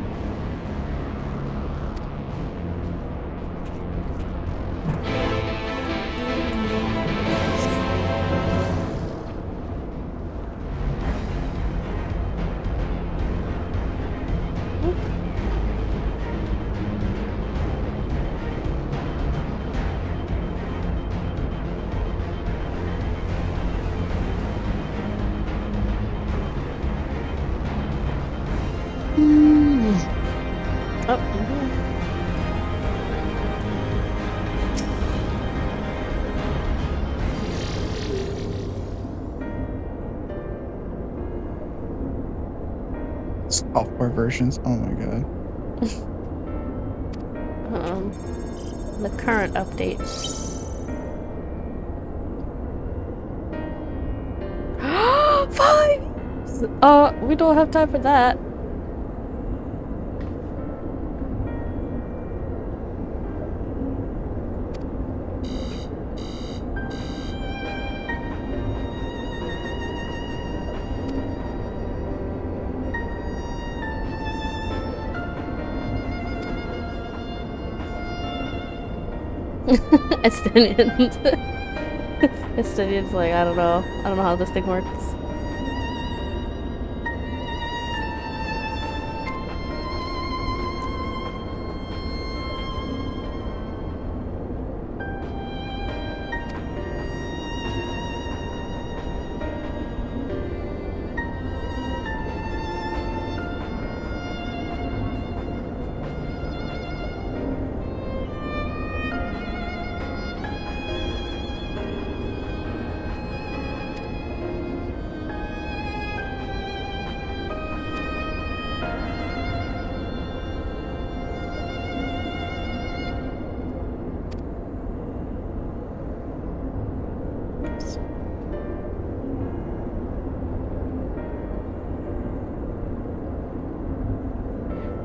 Software versions. Oh my god. The current update. We don't have time for that. Estinian's like, I don't know how this thing works.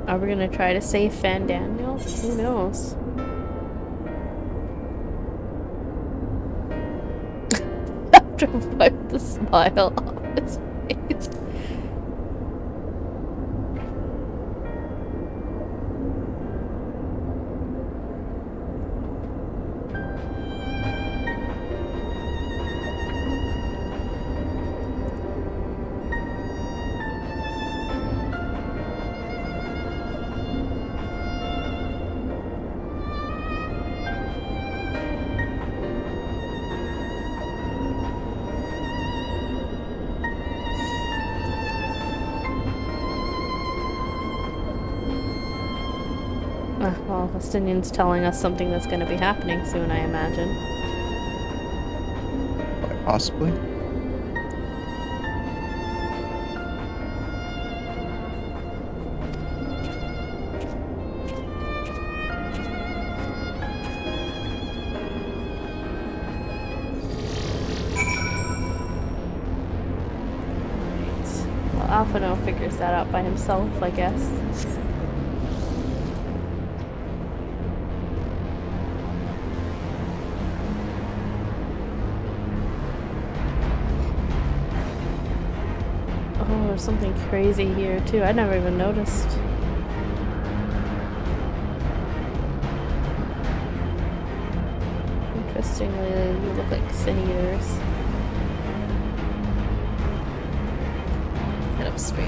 Are we gonna try to save Fandaniel? Who knows? After wipe the smile off his face. Well, Estinian's telling us something that's going to be happening soon, I imagine. Possibly. Well, Alphino figures that out by himself, I guess. Oh, there's something crazy here too. I never even noticed. Interestingly, they look like sin eaters. Head up straight.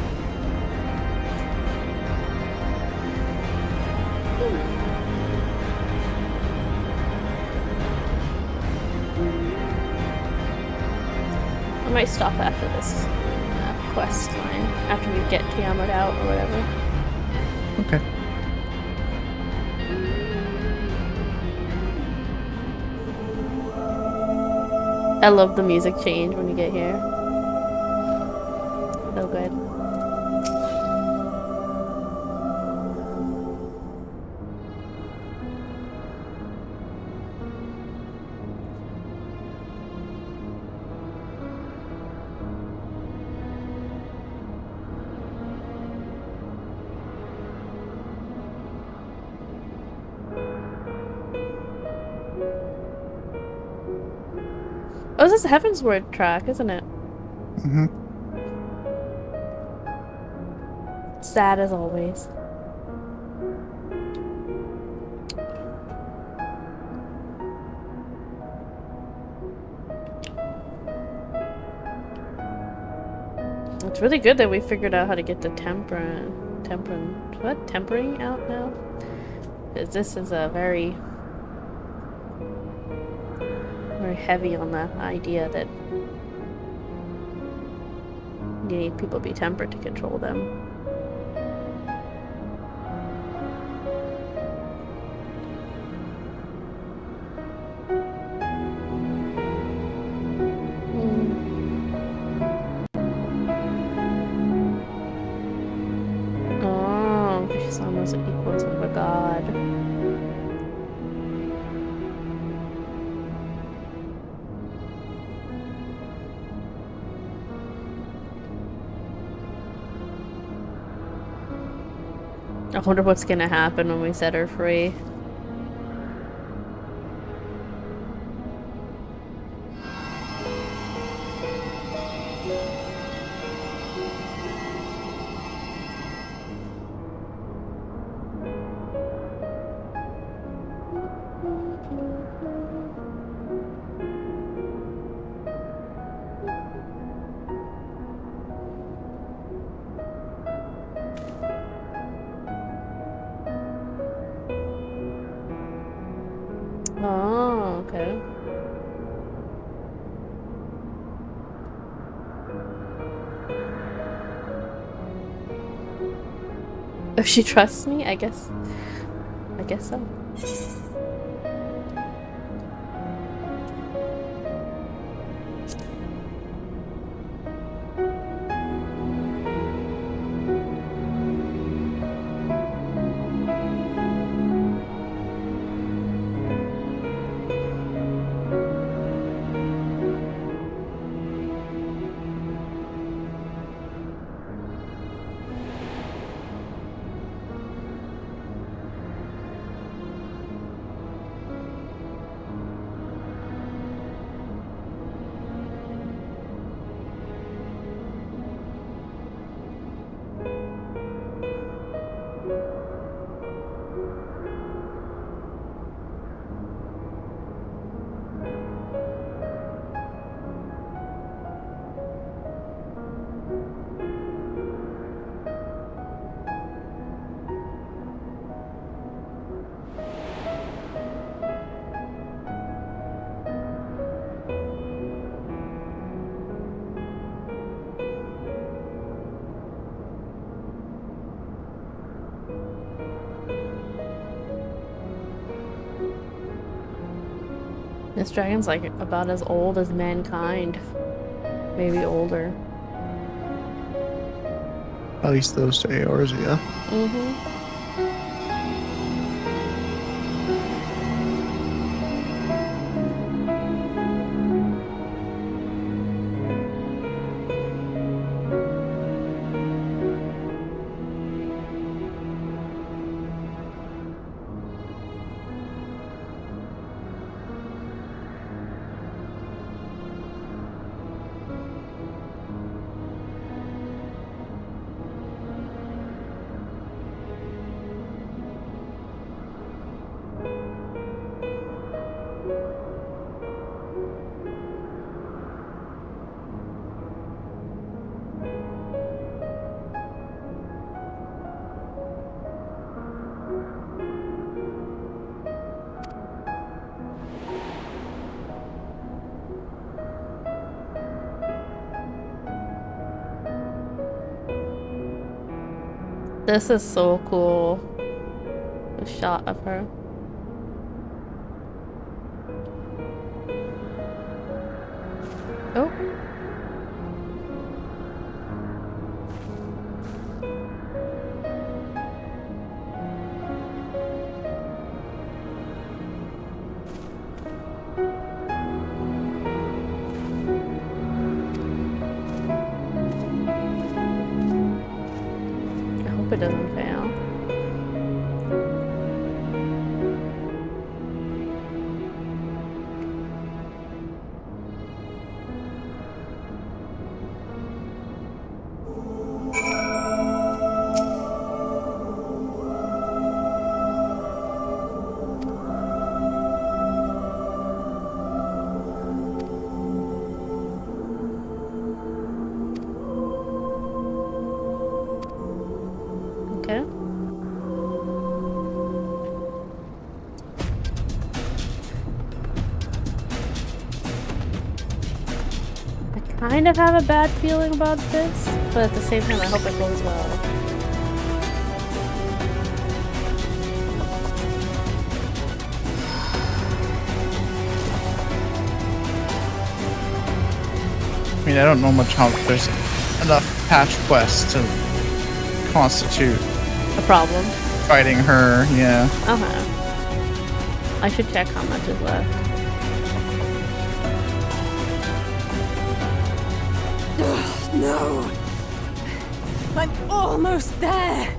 might stop after this quest line, after we get Tiamat out or whatever. Okay. I love the music change when you get here. So good. Oh, this is Heavensward track, isn't it? Mm-hmm. Sad as always. It's really good that we figured out how to get the tempering out now. Because this is a very heavy on the idea that you need people to be tempered to control them. Oh, she's almost equal to the god. I wonder what's gonna happen when we set her free. Oh, okay. If she trusts me, I guess so. This dragon's like about as old as mankind. Maybe older. At least those two ARs, yeah. Mm-hmm. This is so cool. The shot of her. Oh. I hope it doesn't fail. Okay. I kind of have a bad feeling about this, but at the same time I hope it goes well. I mean, I don't know much how there's enough patch quests to constitute A problem. fighting her, yeah. Okay. I should check how much is left. Ugh, no! I'm almost there!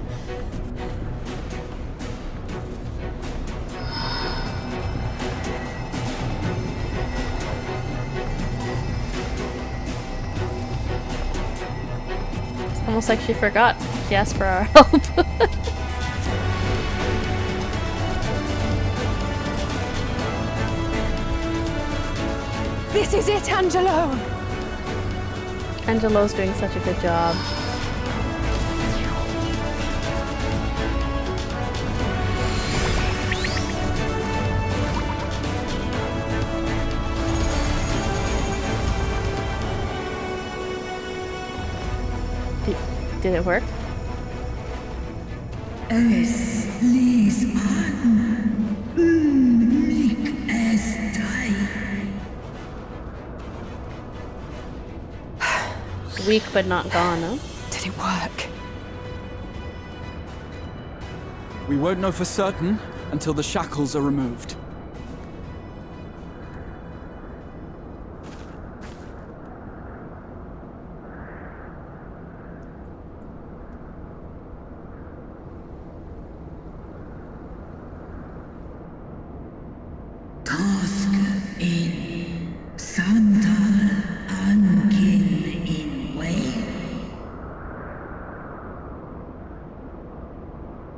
It's almost like she forgot. She asked for our help. This is it, Angelo! Angelo's doing such a good job. Did it work? Es ließ an, mich es Weak but not gone, huh? Did it work? We won't know for certain until the shackles are removed.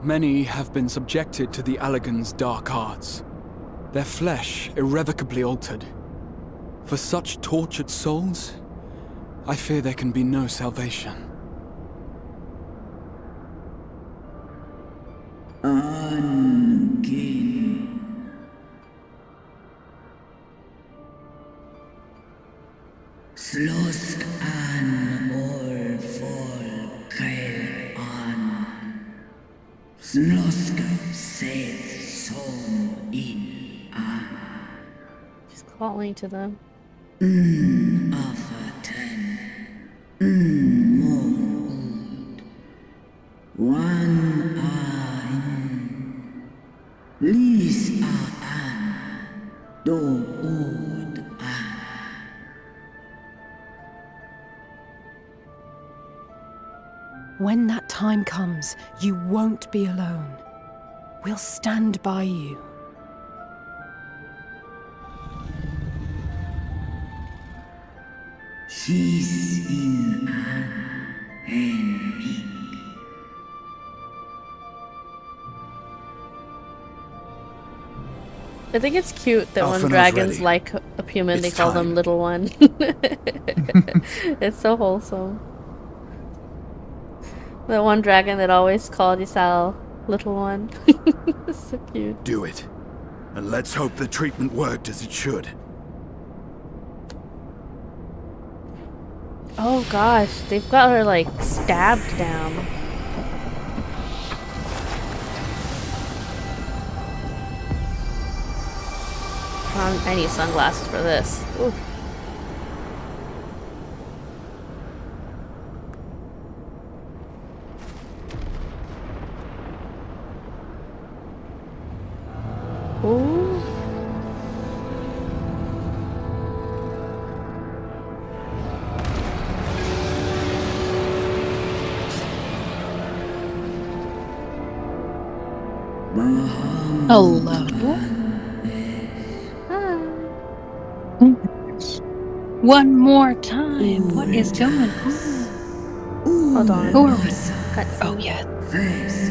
Many have been subjected to the Allagan's dark arts, their flesh irrevocably altered. For such tortured souls, I fear there can be no salvation. Slåss an all folket an. Slåss seth som in an. She's calling to them. Aften. Morgen. One ein. Lis an. Do od an. When that time comes, you won't be alone. We'll stand by you. She's in an enemy. I think it's cute that when Alphinaud's dragons ready. like a human, they It's call them time. little one. It's so wholesome. The one dragon that always called Isal little one. It's so cute. Do it. And let's hope the treatment worked as it should. Oh gosh, they've got her like stabbed down. I need sunglasses for this. Ooh. Ooh. Hello. One more time. What is going on? Hold on. Who are we? Oh, yes.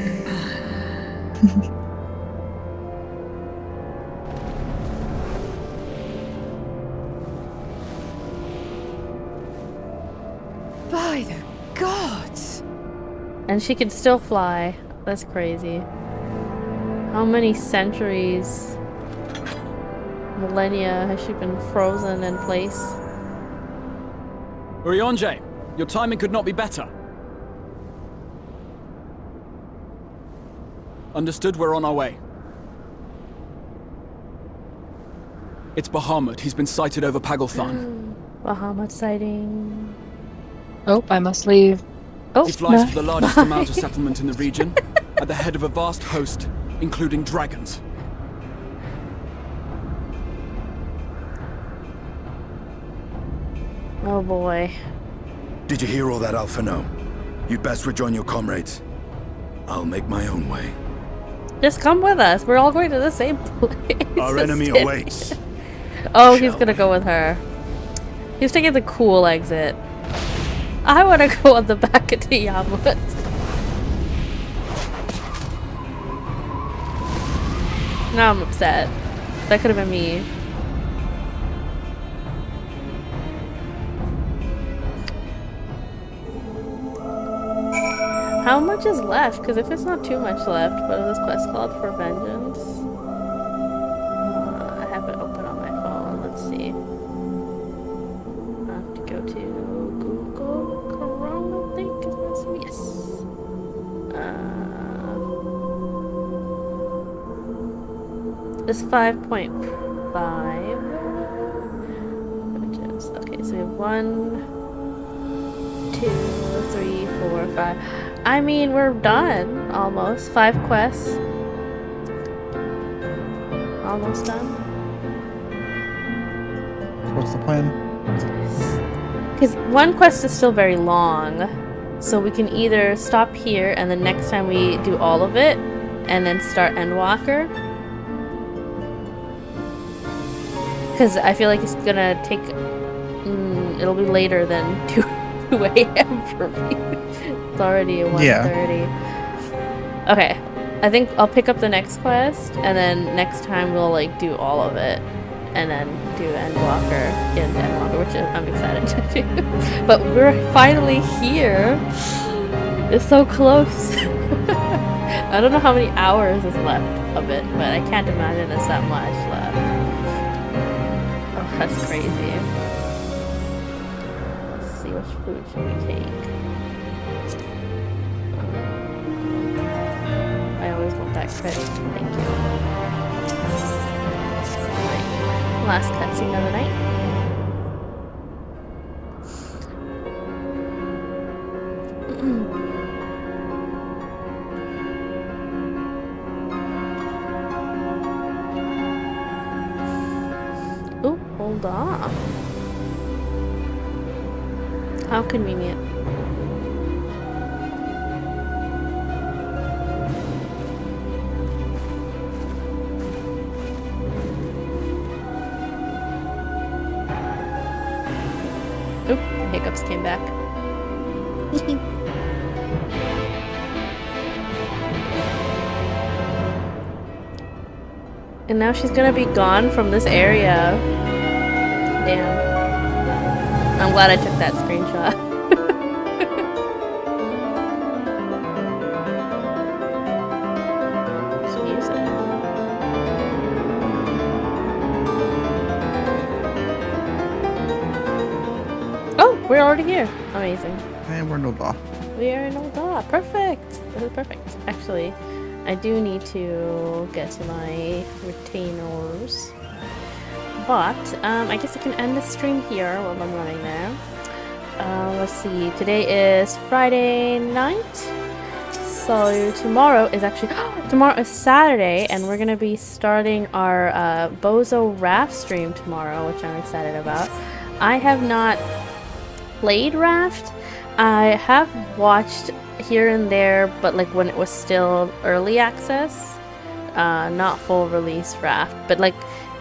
By the gods! And she can still fly. That's crazy. How many centuries, millennia has she been frozen in place? Urianger, your timing could not be better. Understood, we're on our way. It's Bahamut. He's been sighted over Pagalthan. Bahamut sighting. Oh, I must leave. Oh, He flies for the largest amount of settlement in the region, at the head of a vast host, including dragons. Oh boy. Did you hear all that, Alphino? You'd best rejoin your comrades. I'll make my own way. Just come with us. We're all going to the same place. Our enemy awaits. Oh, he's gonna go with her. He's taking the cool exit. I want to go on the back of Tiamat. Now I'm upset. That could have been me. How much is left? Because if it's not too much left, what is this quest called? For vengeance? I have it open on my phone. Let's see. I have to go to Google Chrome, I think. Yes. It's 5.5. Vengeance. Okay, so we have 1, 2, 3, 4, 5. I mean, we're done almost. 5 quests. Almost done. What's the plan? Because one quest is still very long, so we can either stop here and then next time we do all of it, and then start Endwalker. Because I feel like it's gonna take. It'll be later than 2 a.m. for me. It's already at 1:30. Yeah. Okay, I think I'll pick up the next quest, and then next time we'll like do all of it, and then do Endwalker, which I'm excited to do. But we're finally here. It's so close. I don't know how many hours is left of it, but I can't imagine it's that much left. Oh, that's crazy. Let's see, which food should we take? I always want that credit. Thank you. Alright. Last cutscene of the night. Oh, hold on. How convenient. Oop, hiccups came back. And now she's gonna be gone from this area. Damn. I'm glad I took that screenshot. Some music. Oh, we're already here. Amazing. And we're no law. We are in Olda. Perfect. This is perfect. Actually, I do need to get to my retainers. But, I guess I can end the stream here while I'm running there. Let's see, today is Friday night. So tomorrow is tomorrow is Saturday, and we're gonna be starting our Bozo Raft stream tomorrow, which I'm excited about. I have not played Raft. I have watched here and there, but like when it was still early access, not full release Raft. But like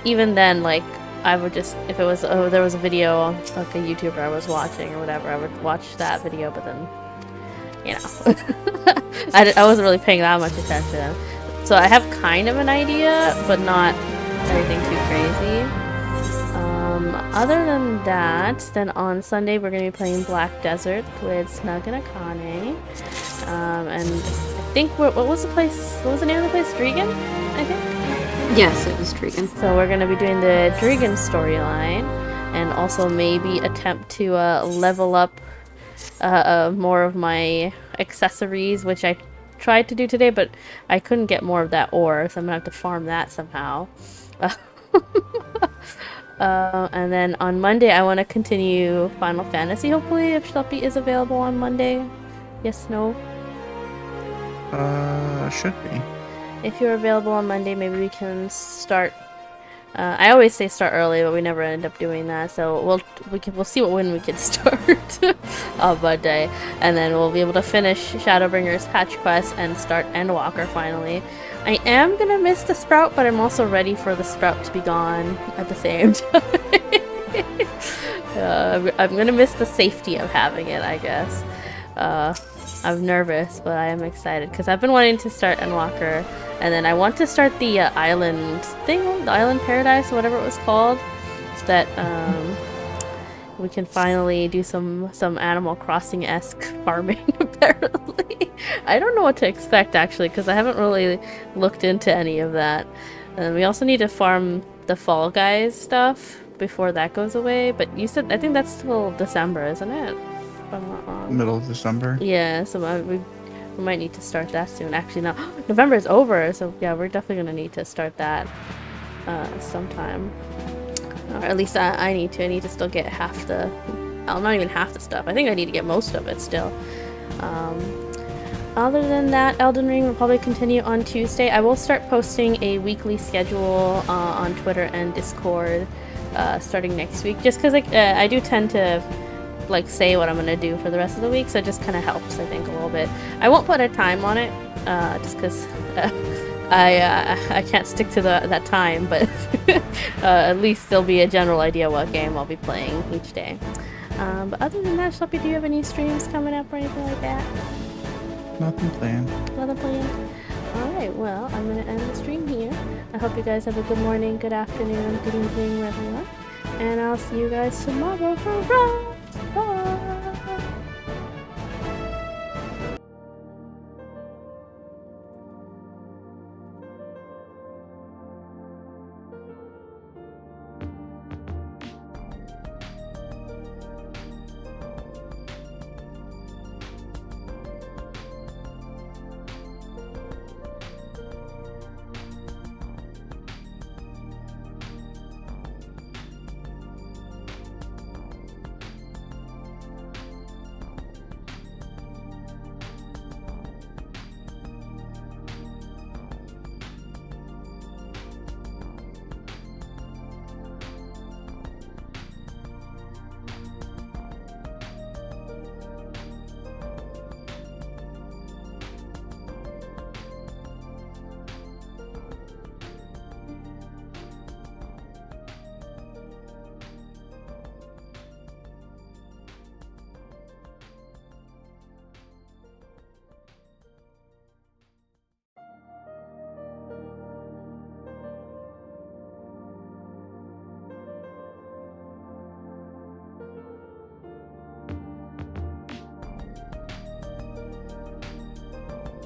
even then, like I would just, if it was, there was a video like a YouTuber I was watching or whatever, I would watch that video, but then, you know, I wasn't really paying that much attention. So I have kind of an idea, but not anything too crazy. Other than that, then on Sunday we're going to be playing Black Desert with Snug and Akane. And I think, what was the place, what was the name of the place? Drigan, I think? Yes, it was Drigan. So we're going to be doing the Drigan storyline, and also maybe attempt to level up more of my accessories, which I tried to do today, but I couldn't get more of that ore, so I'm going to have to farm that somehow. And then on Monday, I want to continue Final Fantasy, hopefully, if Schleppy is available on Monday. Yes, no? Should be. If you're available on Monday, maybe we can start. I always say start early, but we never end up doing that. So we'll see when we can start on Monday, and then we'll be able to finish Shadowbringers Patch Quest and start Endwalker finally. I am gonna miss the Sprout, but I'm also ready for the Sprout to be gone at the same time. I'm gonna miss the safety of having it, I guess. I'm nervous, but I am excited because I've been wanting to start Endwalker, and then I want to start the island thing, the Island Paradise, or whatever it was called, so that we can finally do some Animal Crossing-esque farming, apparently. I don't know what to expect, actually, because I haven't really looked into any of that. And we also need to farm the Fall Guys stuff before that goes away, but you said, I think that's till December, isn't it? If I'm not wrong. Middle of December. Yeah, so we might need to start that soon. Actually, no, November is over, so yeah, we're definitely going to need to start that sometime. Or at least I need to. I need to still get half the... Well, not even half the stuff. I think I need to get most of it still. Other than that, Elden Ring will probably continue on Tuesday. I will start posting a weekly schedule on Twitter and Discord starting next week. Just because I do tend to like say what I'm going to do for the rest of the week, so it just kind of helps, I think, a little bit. I won't put a time on it, just because... I can't stick to that time, but at least there'll be a general idea what game I'll be playing each day. But other than that, Schleppy, do you have any streams coming up or anything like that? Nothing planned. Nothing planned? Alright, well, I'm going to end the stream here. I hope you guys have a good morning, good afternoon, good evening, wherever you are. And I'll see you guys tomorrow for Raft!